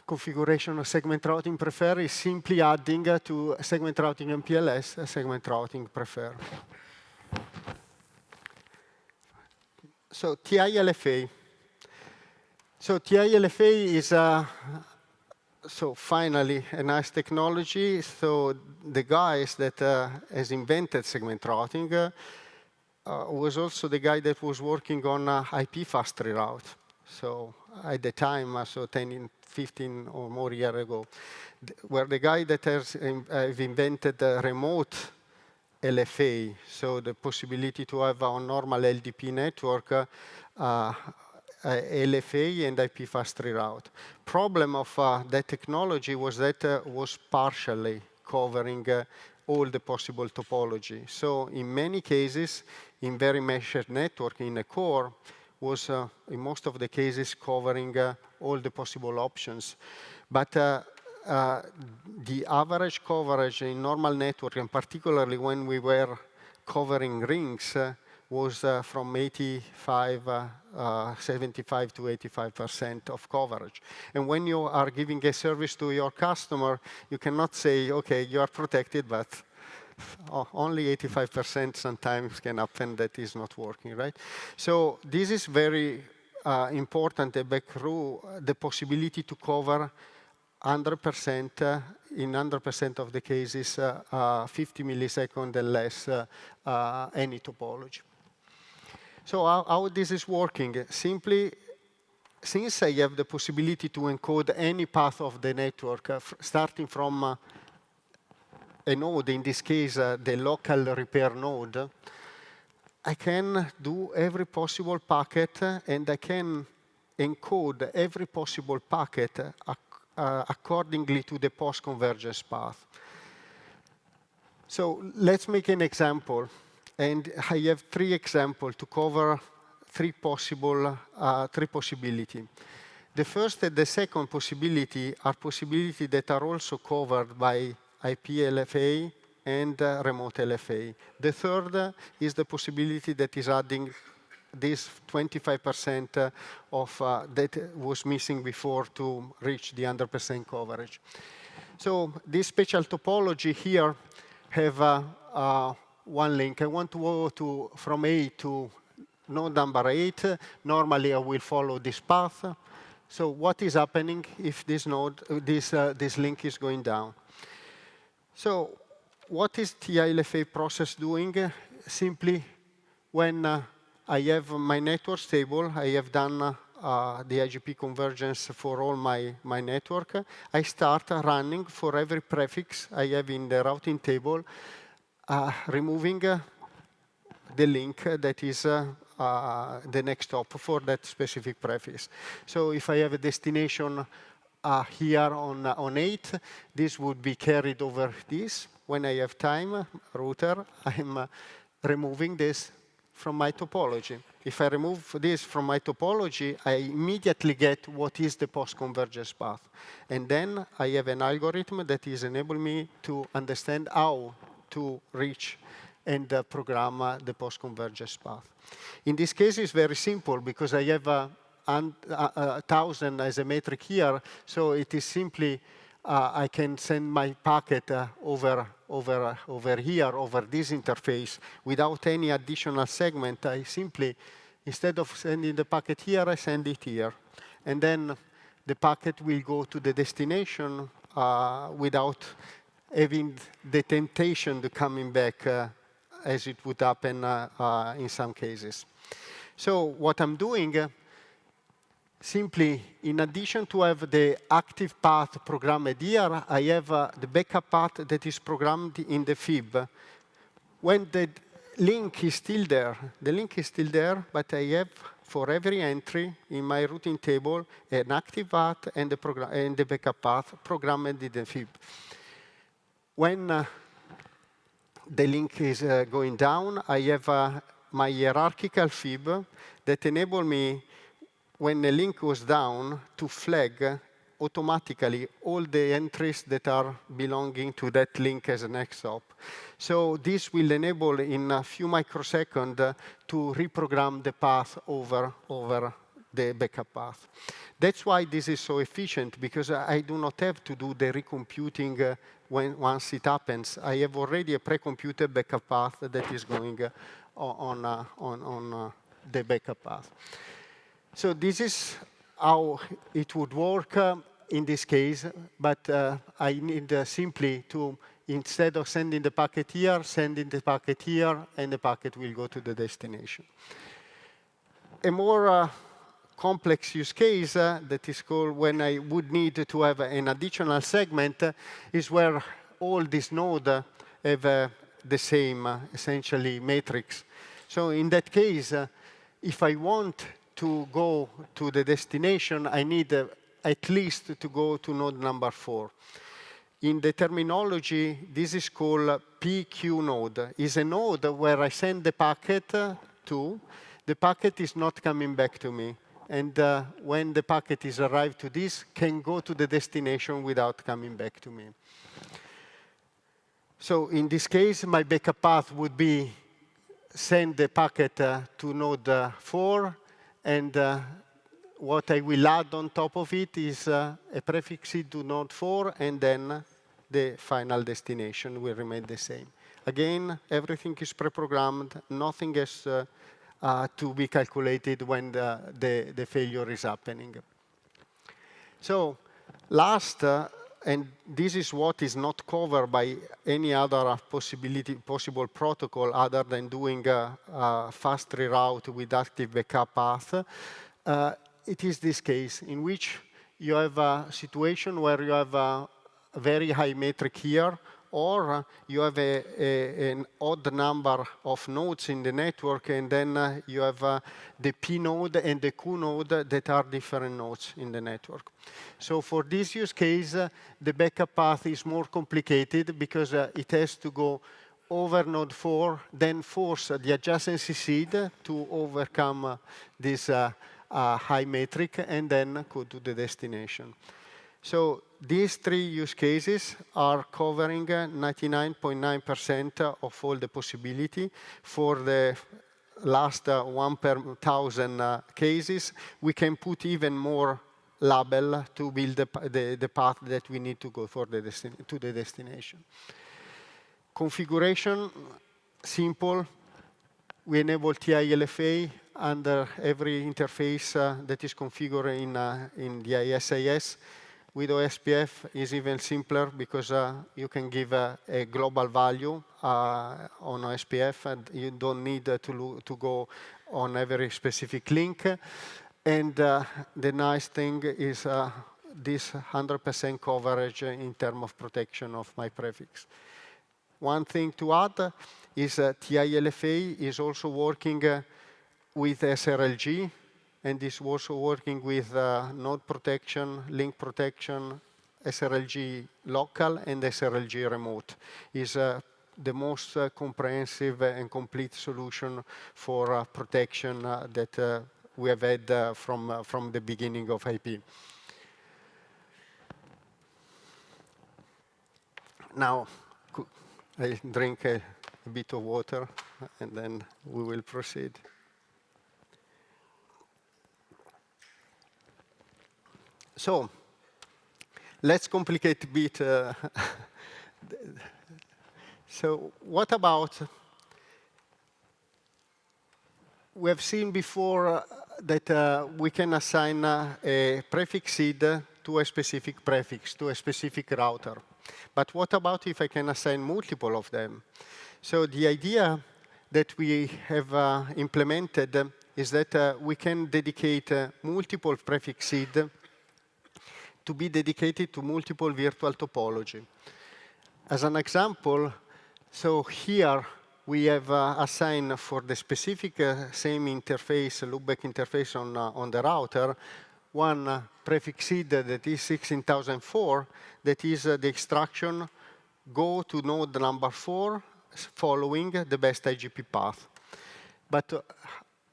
A: Configuration of segment routing prefer is simply adding to segment routing MPLS segment routing prefer. So TI-LFA. So TI-LFA is so finally a nice technology. So the guys that has invented segment routing was also the guy that was working on IP fast reroute. So at the time, so 10, 15 or more years ago, were the guy that has invented remote LFA, so the possibility to have on normal LDP network LFA and IP fast reroute. Problem of that technology was that was partially covering all the possible topology. So in many cases, in very meshed network in a core, was in most of the cases covering all the possible options. But the average coverage in normal network, and particularly when we were covering rings, was from 75 to 85% of coverage. And when you are giving a service to your customer, you cannot say, OK, you are protected, but only 85% sometimes can happen that is not working, right? So this is very important, a back row, the possibility to cover 100%, in 100% of the cases, 50 milliseconds and less any topology. So how this is working? Simply, since I have the possibility to encode any path of the network, starting from a node, in this case, the local repair node, I can do every possible packet, and I can encode every possible packet accordingly to the post-convergence path. So let's make an example. And I have 3 examples to cover 3 possibilities. The first and the second possibility are possibilities that are also covered by IP LFA and remote LFA. The third is the possibility that is adding this 25% of that was missing before to reach the 100% coverage. So this special topology here have one link. I want to go from A to node number 8. Normally, I will follow this path. So what is happening if this node, this link is going down? So what is TI-LFA process doing? Simply, when I have my network stable, I have done the IGP convergence for all my network. I start running for every prefix I have in the routing table, removing the link that is the next hop for that specific prefix. So if I have a destination here on 8, this would be carried over this. When I have time, router, I'm removing this from my topology. If I remove this from my topology, I immediately get what is the post-convergence path. And then I have an algorithm that is enabling me to understand how to reach and program the post-convergence path. In this case, it's very simple because I have 1,000 as a metric here, so it is simply I can send my packet over here, over this interface, without any additional segment. I simply, instead of sending the packet here, I send it here. And then the packet will go to the destination without having the temptation to coming back as it would happen in some cases. So what I'm doing, simply, in addition to have the active path programmed here, I have the backup path that is programmed in the fib. When the link is still there, but I have, for every entry in my routing table, an active path and the backup path programmed in the fib. When the link is going down, I have my hierarchical fib that enable me, when the link goes down, to flag automatically all the entries that are belonging to that link as a next hop. So this will enable, in a few microseconds, to reprogram the path over the backup path. That's why this is so efficient, because I do not have to do the recomputing once it happens. I have already a pre-computed backup path that is going on the backup path. So this is how it would work in this case, but I need simply to, instead of sending the packet here, sending the packet here, and the packet will go to the destination. A more complex use case that is called when I would need to have an additional segment is where all these nodes have the same, essentially, matrix. So in that case, if I want to go to the destination, I need at least to go to node number 4. In the terminology, this is called PQ node. It's a node where I send the packet to. The packet is not coming back to me. And when the packet is arrived to this, can go to the destination without coming back to me. So in this case, my backup path would be send the packet to node 4, and what I will add on top of it is a prefix to node 4, and then the final destination will remain the same. Again, everything is pre-programmed. Nothing has to be calculated when the failure is happening. So last, and this is what is not covered by any other possible protocol other than doing a fast reroute with active backup path. It is this case in which you have a situation where you have a very high metric here, or you have an odd number of nodes in the network, and then you have the P node and the Q node that are different nodes in the network. So for this use case, the backup path is more complicated because it has to go over node 4, then force the adjacency seed to overcome this high metric, and then go to the destination. So these 3 use cases are covering 99.9% of all the possibility. For the last 1 per 1,000 cases, we can put even more label to build the path that we need to go for to the destination. Configuration, simple. We enable TI-LFA under every interface that is configured in the SIS. With OSPF is even simpler because you can give a global value on OSPF, and you don't need to go on every specific link. And the nice thing is this 100% coverage in terms of protection of my prefix. One thing to add is TI-LFA is also working with SRLG, and is also working with node protection, link protection, SRLG local, and SRLG remote. Is the most comprehensive and complete solution for protection that we have had from the beginning of IP. Now, I drink a a bit of water, and then we will proceed. So let's complicate a bit. So what about, we have seen before that we can assign a prefix seed to a specific prefix, to a specific router. But what about if I can assign multiple of them? So the idea that we have implemented is that we can dedicate multiple prefix seed to be dedicated to multiple virtual topology. As an example, so here we have assigned for the specific same interface, loopback interface on the router, one prefix seed that is 16004, that is the extraction go to node number 4 following the best IGP path. But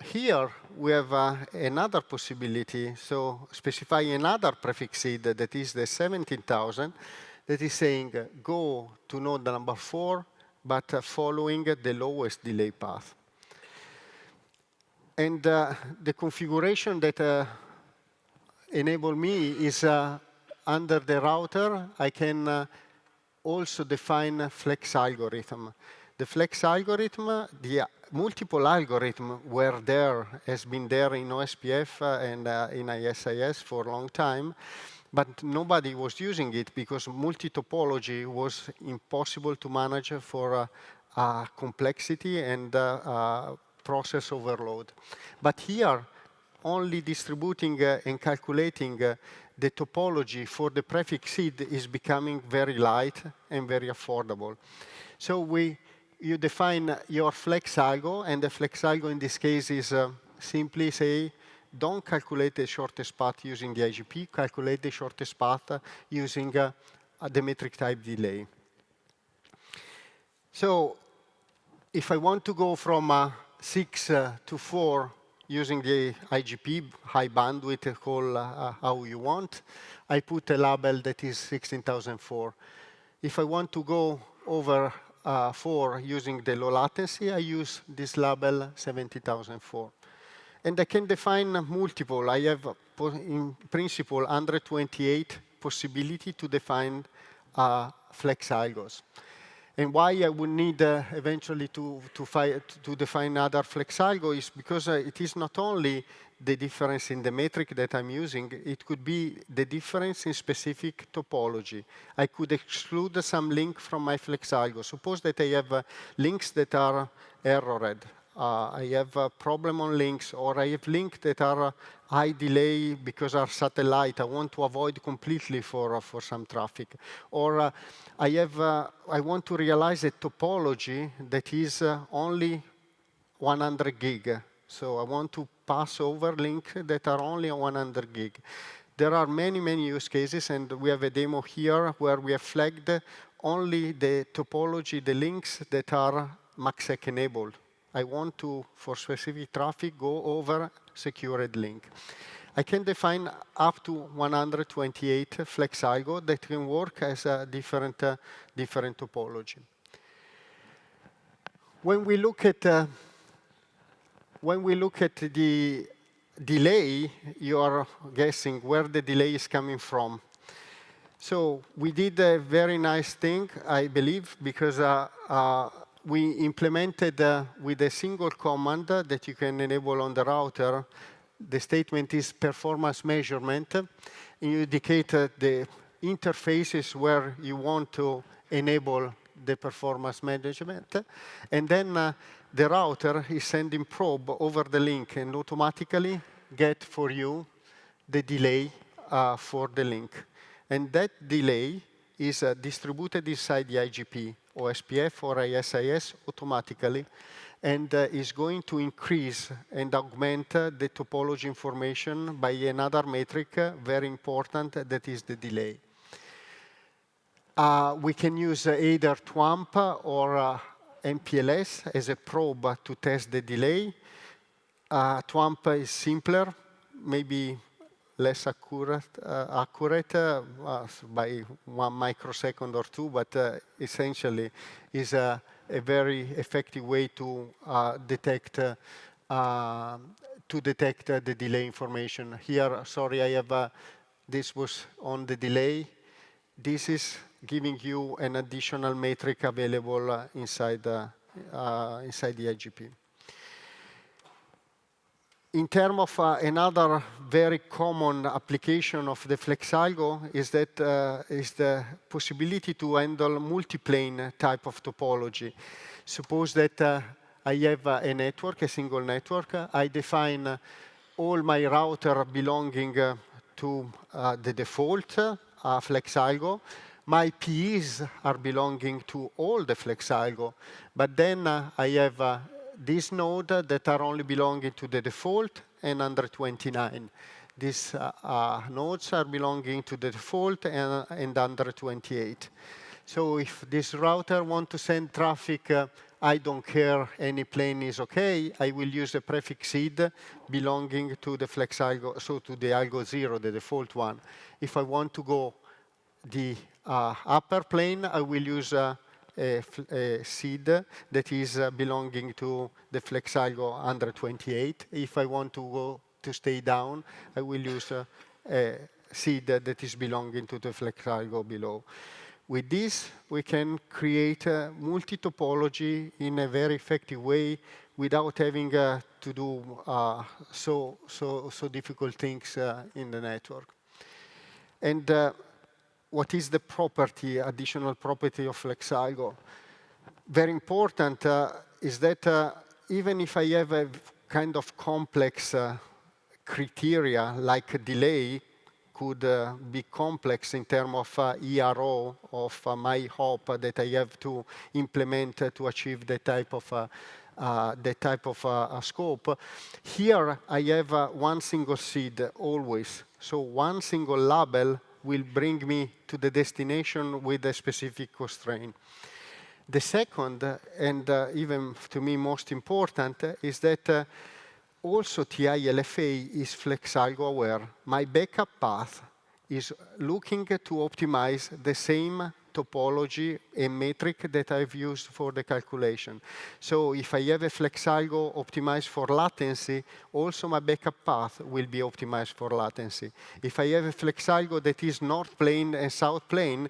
A: here we have another possibility, so specify another prefix seed that is the 17,000, that is saying go to node number 4, but following the lowest delay path. And the configuration that enable me is under the router, I can also define flex algorithm. The flex algorithm, the multiple algorithm were there, has been there in OSPF and in ISIS for a long time, but nobody was using it because multi-topology was impossible to manage for complexity and process overload. But here, only distributing and calculating the topology for the prefix seed is becoming very light and very affordable. So you define your flex algo, and the flex algo in this case is simply say, don't calculate the shortest path using the IGP, calculate the shortest path using the metric type delay. So if I want to go from 6 to 4 using the IGP, high bandwidth, call how you want, I put a label that is 16004. If I want to go over 4 using the low latency, I use this label 70,004. And I can define multiple. I have, in principle, 128 possibility to define flex algos. And why I would need eventually to define other flex algo is because it is not only the difference in the metric that I'm using, it could be the difference in specific topology. I could exclude some link from my flex algo. Suppose that I have links that are errored. I have a problem on links, or I have links that are high delay because are satellite. I want to avoid completely for some traffic. Or I want to realize a topology that is only 100 gig. So I want to pass over links that are only 100 gig. There are many, many use cases, and we have a demo here where we have flagged only the topology, the links that are MACsec enabled. I want to, for specific traffic, go over secured link. I can define up to 128 flex algo that can work as a different topology. When we look at the delay, you are guessing where the delay is coming from. So we did a very nice thing, I believe, because we implemented with a single command that you can enable on the router. The statement is performance measurement. And you indicate the interfaces where you want to enable the performance management. And then the router is sending probe over the link and automatically get for you the delay for the link. And that delay is distributed inside the IGP, OSPF or ISIS automatically, and is going to increase and augment the topology information by another metric, very important, that is the delay. We can use either TWAMP or MPLS as a probe to test the delay. TWAMP is simpler, maybe less accurate by 1 microsecond or 2, but essentially is a very effective way to detect the delay information. Here, sorry, I have this was on the delay. This is giving you an additional metric available inside the IGP. In terms of another very common application of the FlexAlgo is the possibility to handle multi-plane type of topology. Suppose that I have a network, a single network. I define all my router belonging to the default FlexAlgo. My PEs are belonging to all the FlexAlgo, but then I have this node that are only belonging to the default and under 29. These nodes are belonging to the default and under 28. So if this router want to send traffic, I don't care, any plane is okay, I will use a prefix seed belonging to the FlexAlgo, so to the Algo 0, the default one. If I want to go the upper plane, I will use a seed that is belonging to the FlexAlgo under 28. If I want to go to stay down, I will use a seed that is belonging to the FlexAlgo below. With this, we can create a multi-topology in a very effective way without having to do so difficult things in the network. And what is the property, additional property of FlexAlgo? Very important is that even if I have a kind of complex criteria like a delay could be complex in terms of ERO of my hop that I have to implement to achieve the type of scope. Here I have one single seed always. So one single label will bring me to the destination with a specific constraint. The second, and even to me most important, is that also TI-LFA is FlexAlgo aware. My backup path is looking to optimize the same topology and metric that I've used for the calculation. So if I have a FlexAlgo optimized for latency, also my backup path will be optimized for latency. If I have a FlexAlgo that is north plane and south plane,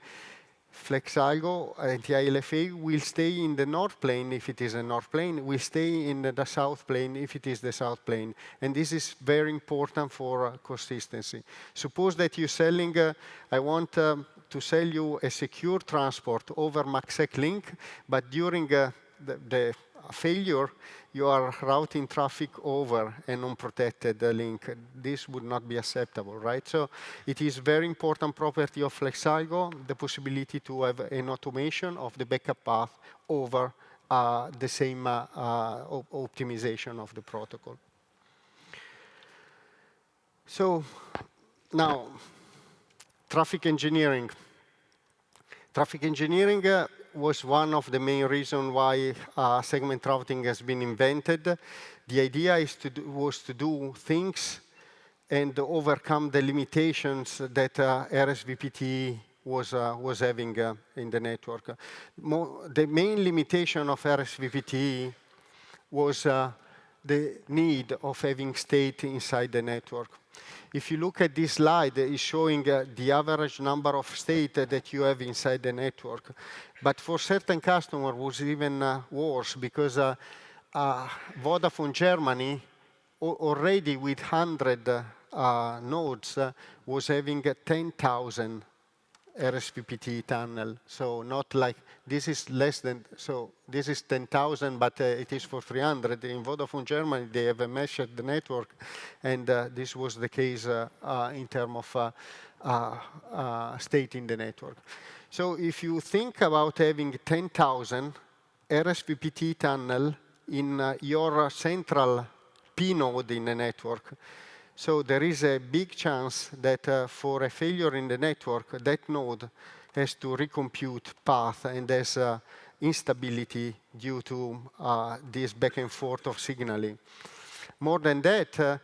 A: FlexAlgo and TI-LFA will stay in the north plane if it is a north plane, will stay in the south plane if it is the south plane. And this is very important for consistency. Suppose that you're selling, I want to sell you a secure transport over MACsec link, but during the failure, you are routing traffic over an unprotected link. This would not be acceptable, right? So it is very important property of FlexAlgo, the possibility to have an automation of the backup path over the same optimization of the protocol. So now, traffic engineering. Traffic engineering was one of the main reasons why segment routing has been invented. The idea was to do things and overcome the limitations that RSVPT was having in the network. The main limitation of RSVPT was the need of having state inside the network. If you look at this slide, it's showing the average number of states that you have inside the network. But for certain customers, it was even worse because Vodafone Germany, already with 100 nodes, was having 10,000 RSVPT tunnel. So not like, this is less than, so this is 10,000, but it is for 300. In Vodafone Germany, they have a meshed network, and this was the case in terms of state in the network. So if you think about having 10,000 RSVPT tunnel in your central P node in the network, so there is a big chance that for a failure in the network, that node has to recompute path, and there's instability due to this back and forth of signaling. More than that,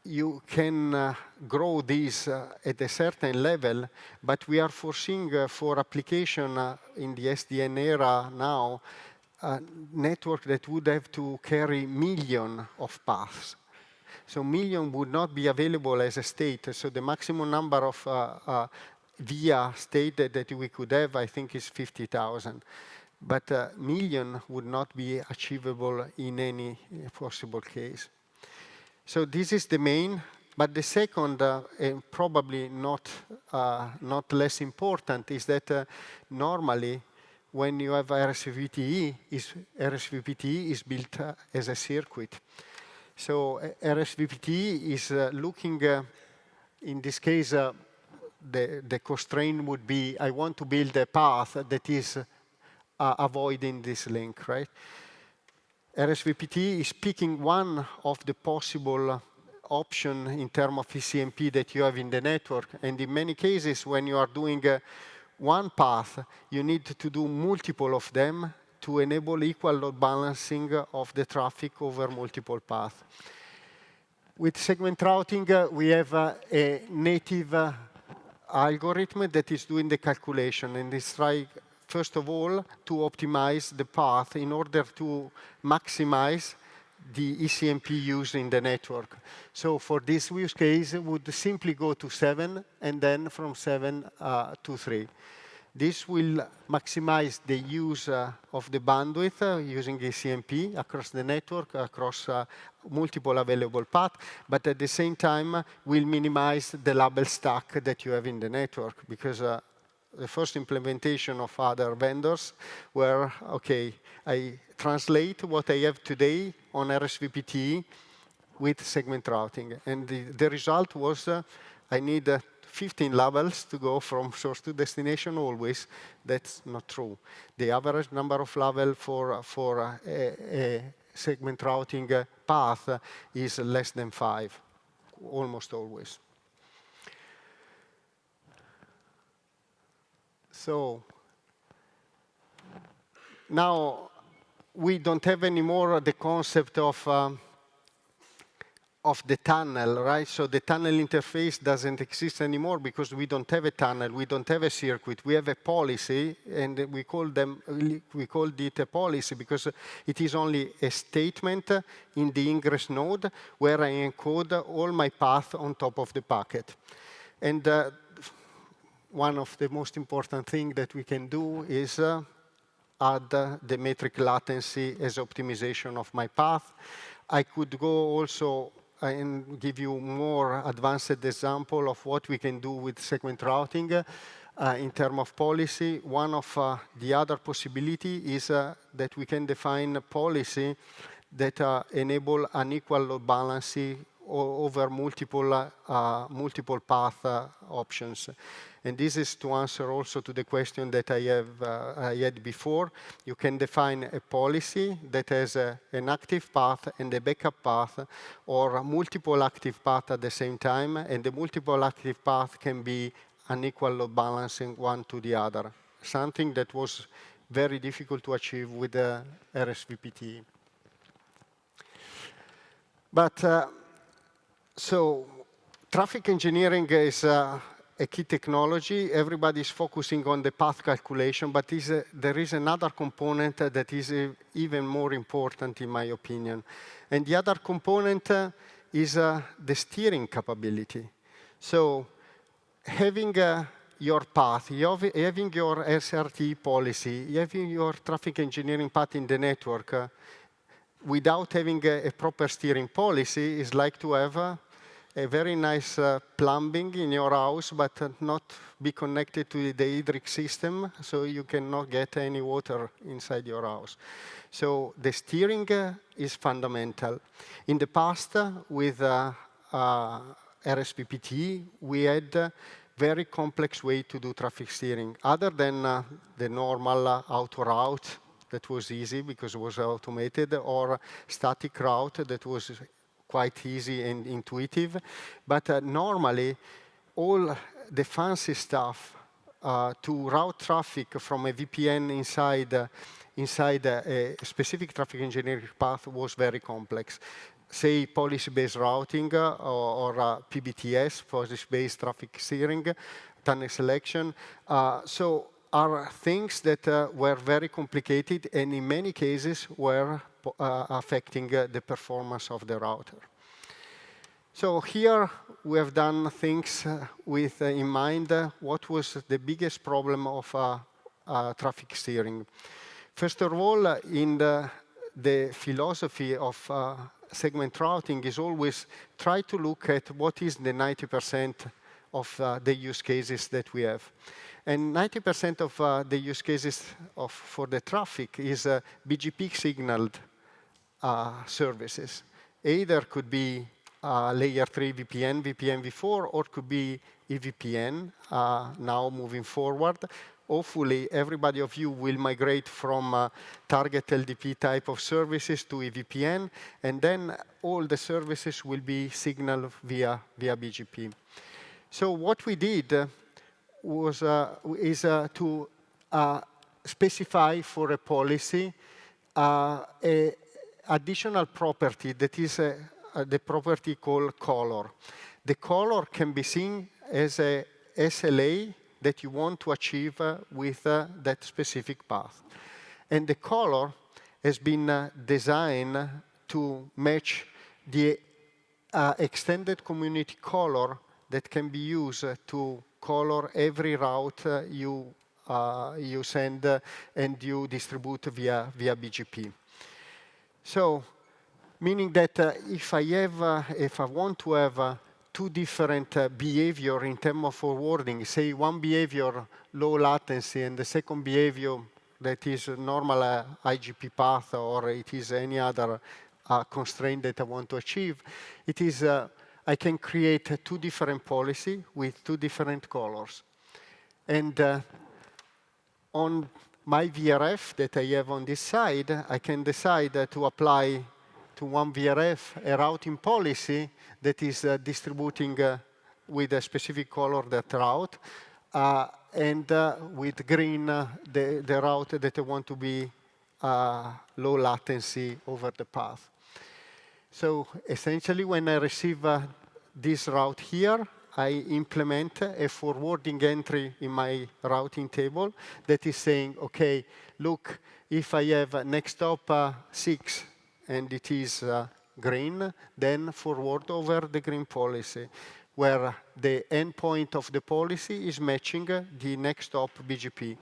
A: you can grow this at a certain level, but we are foreseeing for application in the SDN era now a network that would have to carry millions of paths. So million would not be available as a state. So the maximum number of via state that we could have, I think, is 50,000. But million would not be achievable in any possible case. So this is the main. But the second, and probably not less important, is that normally when you have RSVPTE, RSVPTE is built as a circuit. So RSVPTE is looking, in this case, the constraint would be, I want to build a path that is avoiding this link, right? RSVPTE is picking one of the possible option in terms of ECMP that you have in the network. And in many cases, when you are doing one path, you need to do multiple of them to enable equal load balancing of the traffic over multiple paths. With segment routing, we have a native algorithm that is doing the calculation, and it's trying, first of all, to optimize the path in order to maximize the ECMP used in the network. So for this use case, it would simply go to 7, and then from 7 to 3. This will maximize the use of the bandwidth using ECMP across the network, across multiple available paths, but at the same time will minimize the label stack that you have in the network, because the first implementation of other vendors were, okay, I translate what I have today on RSVPTE with segment routing. And the result was I need 15 levels to go from source to destination always. That's not true. The average number of levels for a segment routing path is less than 5, almost always. So now we don't have anymore the concept of the tunnel, right? So the tunnel interface doesn't exist anymore because we don't have a tunnel, we don't have a circuit, we have a policy, and we called it a policy because it is only a statement in the ingress node where I encode all my path on top of the packet. And one of the most important things that we can do is add the metric latency as optimization of my path. I could go also and give you more advanced example of what we can do with segment routing in terms of policy. One of the other possibility is that we can define a policy that enable unequal load balancing over multiple path options. And this is to answer also to the question that I had before. You can define a policy that has an active path and a backup path, or multiple active paths at the same time, and the multiple active path can be unequal load balancing one to the other, something that was very difficult to achieve with the RSVPTE. But so traffic engineering is a key technology. Everybody is focusing on the path calculation, but there is another component that is even more important, in my opinion. And the other component is the steering capability. So having your path, having your SRT policy, having your traffic engineering path in the network, without having a proper steering policy is like to have a very nice plumbing in your house, but not be connected to the hydric system, so you cannot get any water inside your house. So the steering is fundamental. In the past, with RSVPTE, we had very complex way to do traffic steering. Other than the normal auto route, that was easy because it was automated, or static route that was quite easy and intuitive. But normally, all the fancy stuff to route traffic from a VPN inside a specific traffic engineering path was very complex. Say policy-based routing or PBTS, policy-based traffic steering, tunnel selection. So are things that were very complicated and in many cases were affecting the performance of the router. So here we have done things with in mind what was the biggest problem of traffic steering. First of all, in the philosophy of segment routing is always try to look at what is the 90% of the use cases that we have. And 90% of the use cases for the traffic is BGP signaled services. Either could be layer 3 VPN, VPN-v4, or could be EVPN now moving forward. Hopefully, everybody of you will migrate from target LDP type of services to EVPN, and then all the services will be signaled via BGP. So what we did is to specify for a policy a additional property that is the property called color. The color can be seen as a SLA that you want to achieve with that specific path. And the color has been designed to match the extended community color that can be used to color every route you send and you distribute via BGP. So, meaning that if I want to have two different behavior in terms of forwarding, say one behavior low latency and the second behavior that is normal IGP path or it is any other constraint that I want to achieve, it is I can create two different policies with two different colors. And on my VRF that I have on this side, I can decide to apply to one VRF a routing policy that is distributing with a specific color that route, and with green the route that I want to be low latency over the path. So essentially, when I receive this route here, I implement a forwarding entry in my routing table that is saying, OK, look, if I have next stop 6 and it is green, then forward over the green policy, where the endpoint of the policy is matching the next stop BGP.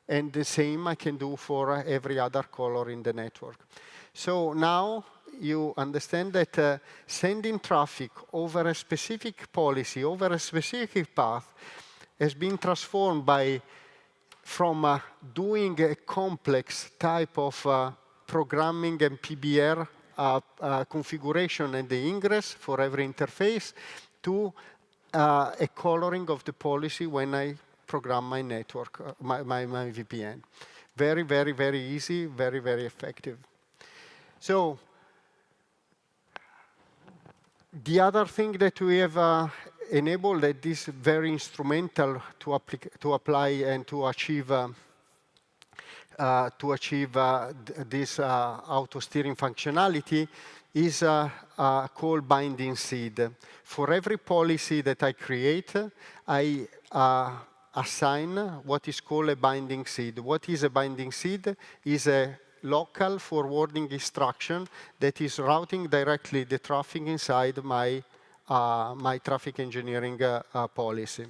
A: And the same I can do for every other color in the network. So now you understand that sending traffic over a specific policy, over a specific path, has been transformed from doing a complex type of programming and PBR configuration and the ingress for every interface to a coloring of the policy when I program my network, my VPN. Very, very, very easy, very, very effective. So the other thing that we have enabled that is very instrumental to apply and to achieve this auto-steering functionality is called binding seed. For every policy that I create, I assign what is called a binding seed. What is a binding seed? Is a local forwarding instruction that is routing directly the traffic inside my traffic engineering policy.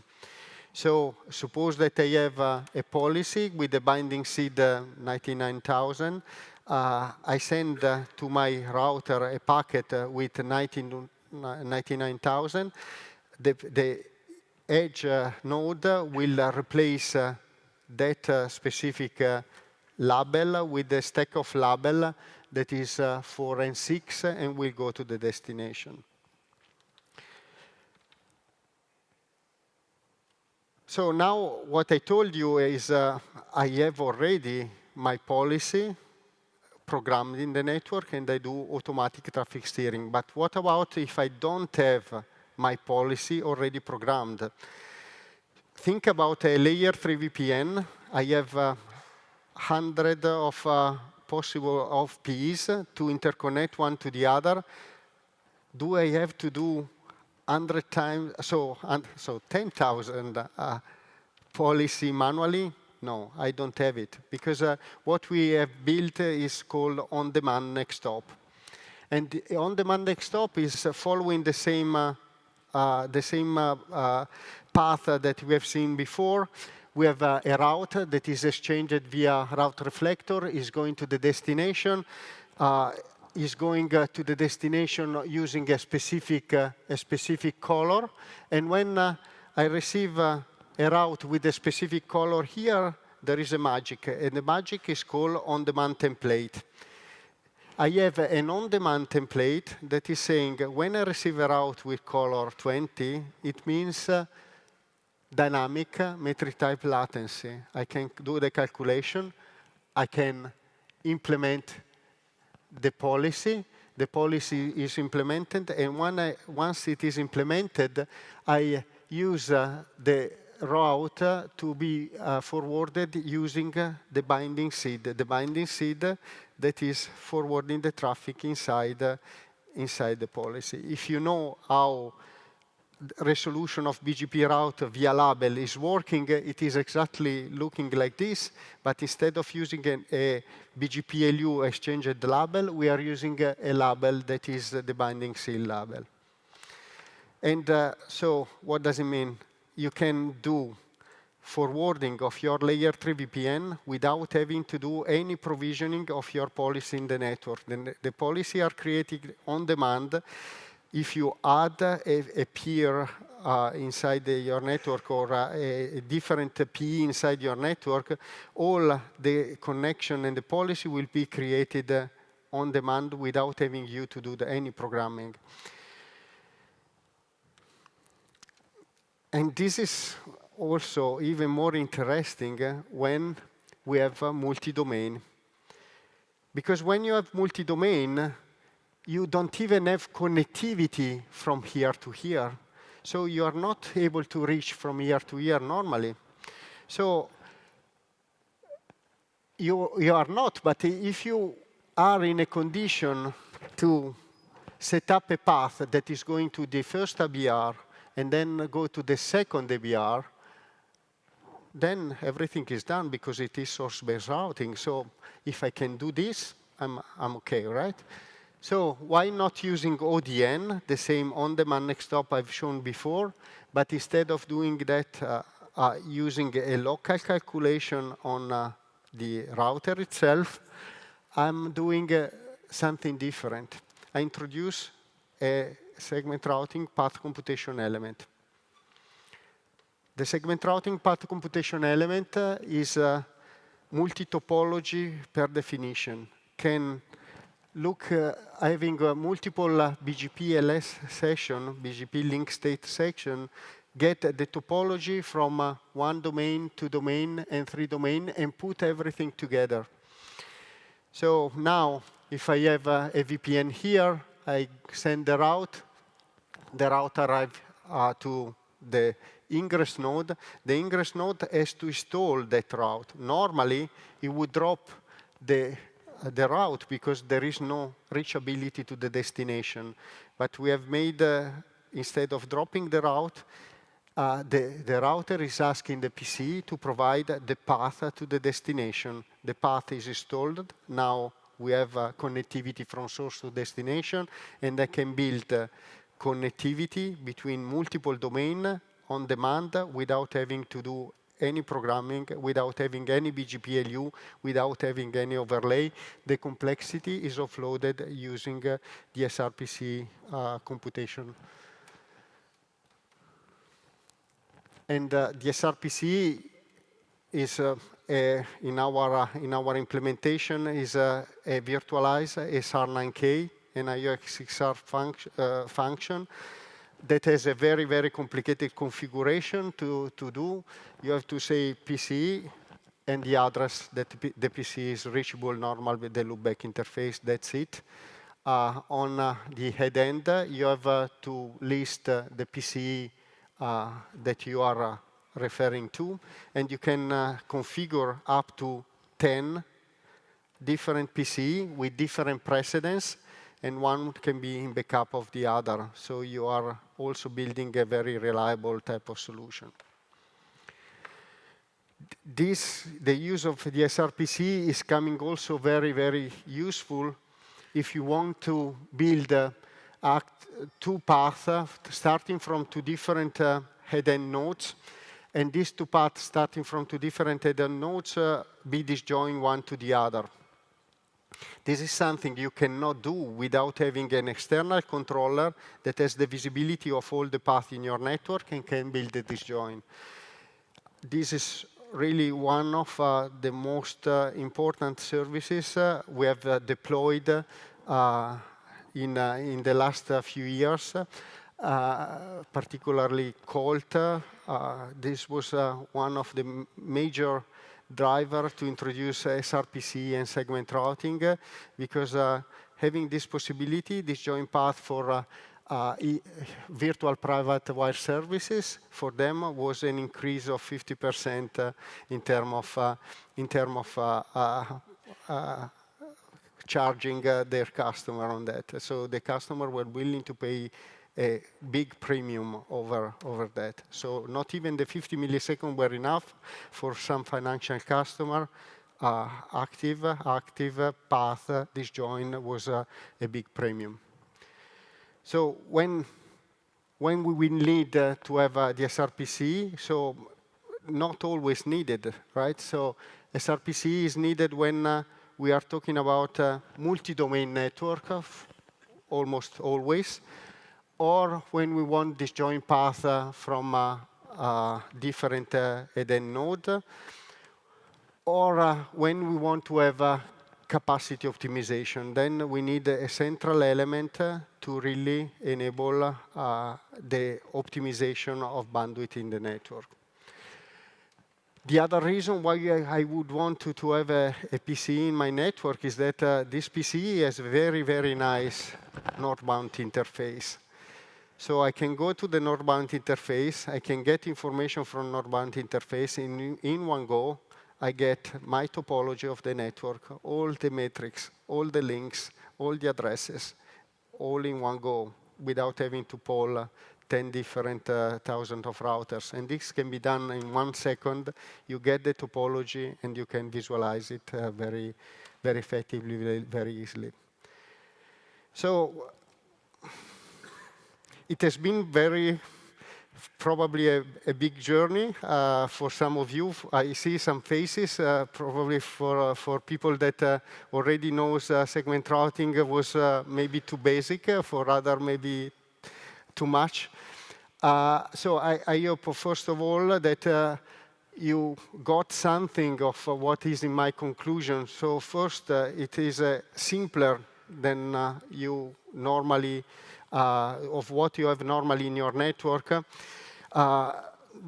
A: So suppose that I have a policy with the binding seed 99,000. I send to my router a packet with 99,000. The edge node will replace that specific label with a stack of label that is 4 and 6 and will go to the destination. So now what I told you is I have already my policy programmed in the network and I do automatic traffic steering. But what about if I don't have my policy already programmed? Think about a layer 3 VPN. I have hundreds of possible OFPs to interconnect one to the other. Do I have to do 100 times, so 10,000 policy manually? No, I don't have it, because what we have built is called on-demand next stop. And the on-demand next stop is following the same path that we have seen before. We have a route that is exchanged via route reflector, is going to the destination, is going to the destination using a specific color. And when I receive a route with a specific color here, there is a magic. And the magic is called on-demand template. I have an on-demand template that is saying when I receive a route with color 20, it means dynamic metric type latency. I can do the calculation. I can implement the policy. The policy is implemented, and once it is implemented, I use the route to be forwarded using the binding seed. The binding seed that is forwarding the traffic inside the policy. If you know how resolution of BGP route via label is working, it is exactly looking like this, but instead of using a BGP LU exchanged label, we are using a label that is the binding seal label. And so what does it mean? You can do forwarding of your layer 3 VPN without having to do any provisioning of your policy in the network. The policy are created on demand. If you add a peer inside your network or a different PE inside your network, all the connection and the policy will be created on demand without having you to do any programming. And this is also even more interesting when we have multi-domain. Because when you have multi-domain, you don't even have connectivity from here to here. So you are not able to reach from here to here normally. So you are not, but if you are in a condition to set up a path that is going to the first ABR and then go to the second ABR, then everything is done because it is source-based routing. So if I can do this, I'm okay, right? So why not using ODN, the same on-demand next stop I've shown before, but instead of doing that, using a local calculation on the router itself, I'm doing something different. I introduce a segment routing path computation element. The segment routing path computation element is multi-topology per definition. Can look having multiple BGP LS session, BGP link state section, get the topology from 1 domain, 2 domain, and 3 domain, and put everything together. So now, if I have a VPN here, I send the route arrives to the ingress node. The ingress node has to install that route. Normally, it would drop the route because there is no reachability to the destination. But we have made, instead of dropping the route, the router is asking the PCE to provide the path to the destination. The path is installed. Now we have connectivity from source to destination, and I can build connectivity between multiple domains on demand without having to do any programming, without having any BGP LU, without having any overlay. The complexity is offloaded using the SRPC computation. And the SRPC is in our implementation is a virtualized SR9K, an IOXXR function that has a very, very complicated configuration to do. You have to say PCE and the address that the PCE is reachable normal with the loopback interface. That's it. On the head end, you have to list the PCE that you are referring to, and you can configure up to 10 different PCE with different precedence, and one can be in backup of the other. So you are also building a very reliable type of solution. the use of the SRPC is coming also very, very useful if you want to build two paths starting from two different head-end nodes. And these two paths starting from two different head-end nodes be disjoined one to the other. This is something you cannot do without having an external controller that has the visibility of all the paths in your network and can build the disjoin. This is really one of the most important services we have deployed in the last few years, particularly Colt. This was one of the major drivers to introduce SRPC and segment routing, because having this possibility, this joint path for virtual private wire services, for them was an increase of 50% in terms of charging their customer on that. So the customer were willing to pay a big premium over that. So not even the 50 milliseconds were enough for some financial customer. Active path disjoin was a big premium. So when we will need to have the SRPC, so not always needed, right? So SRPC is needed when we are talking about multi-domain network, almost always, or when we want disjoint path from different head-end node, or when we want to have capacity optimization. Then we need a central element to really enable the optimization of bandwidth in the network. The other reason why I would want to have a PC in my network is that this PC has a very, very nice northbound interface. So I can go to the northbound interface. I can get information from northbound interface in one go. I get my topology of the network, all the metrics, all the links, all the addresses, all in one go, without having to poll 10 different thousands of routers. And this can be done in 1 second. You get the topology, and you can visualize it very, very effectively, very easily. So it has been probably a big journey for some of you. I see some faces, probably for people that already knows segment routing was maybe too basic, for other maybe too much. So I hope, first of all, that you got something of what is in my conclusion. So first, it is simpler than you normally of what you have normally in your network.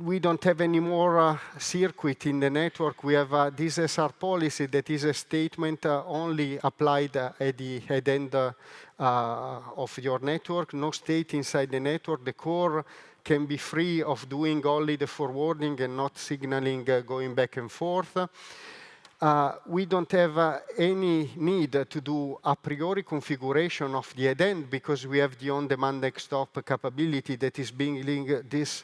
A: We don't have any more circuit in the network. We have this SR policy that is a statement only applied at the head end of your network, no state inside the network. The core can be free of doing only the forwarding and not signaling going back and forth. We don't have any need to do a priori configuration of the head end because we have the on-demand next-stop capability that is building this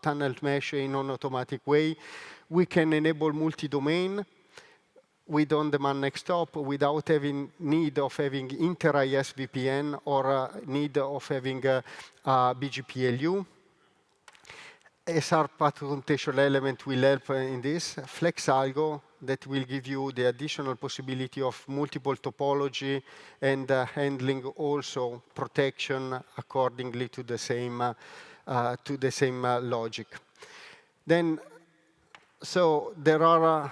A: tunneled mesh in an automatic way. We can enable multi-domain with on-demand next-stop without having need of having inter-IS VPN or need of having BGPLU. SR path computation element will help in this. FlexAlgo, that will give you the additional possibility of multiple topology and handling also protection accordingly to the same logic. Then, so there are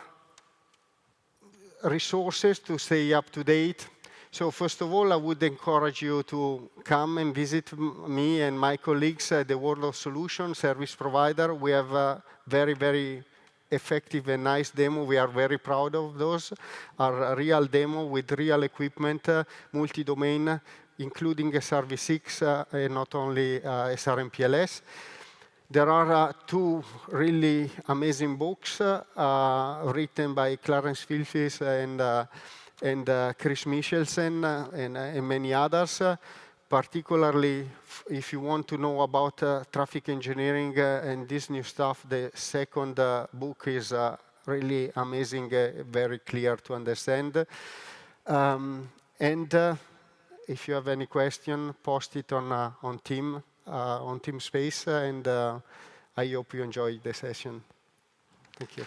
A: resources to stay up to date. So first of all, I would encourage you to come and visit me and my colleagues at the World of Solutions service provider. We have a very, very effective and nice demo. We are very proud of those. Our real demo with real equipment, multi-domain, including SRv6 and not only SRMPLS. There are two really amazing books written by Clarence Philphys and Chris Michelsen and many others. Particularly, if you want to know about traffic engineering and this new stuff, the second book is really amazing, very clear to understand. If you have any question, post it on TeamSpace, and I hope you enjoyed the session. Thank you.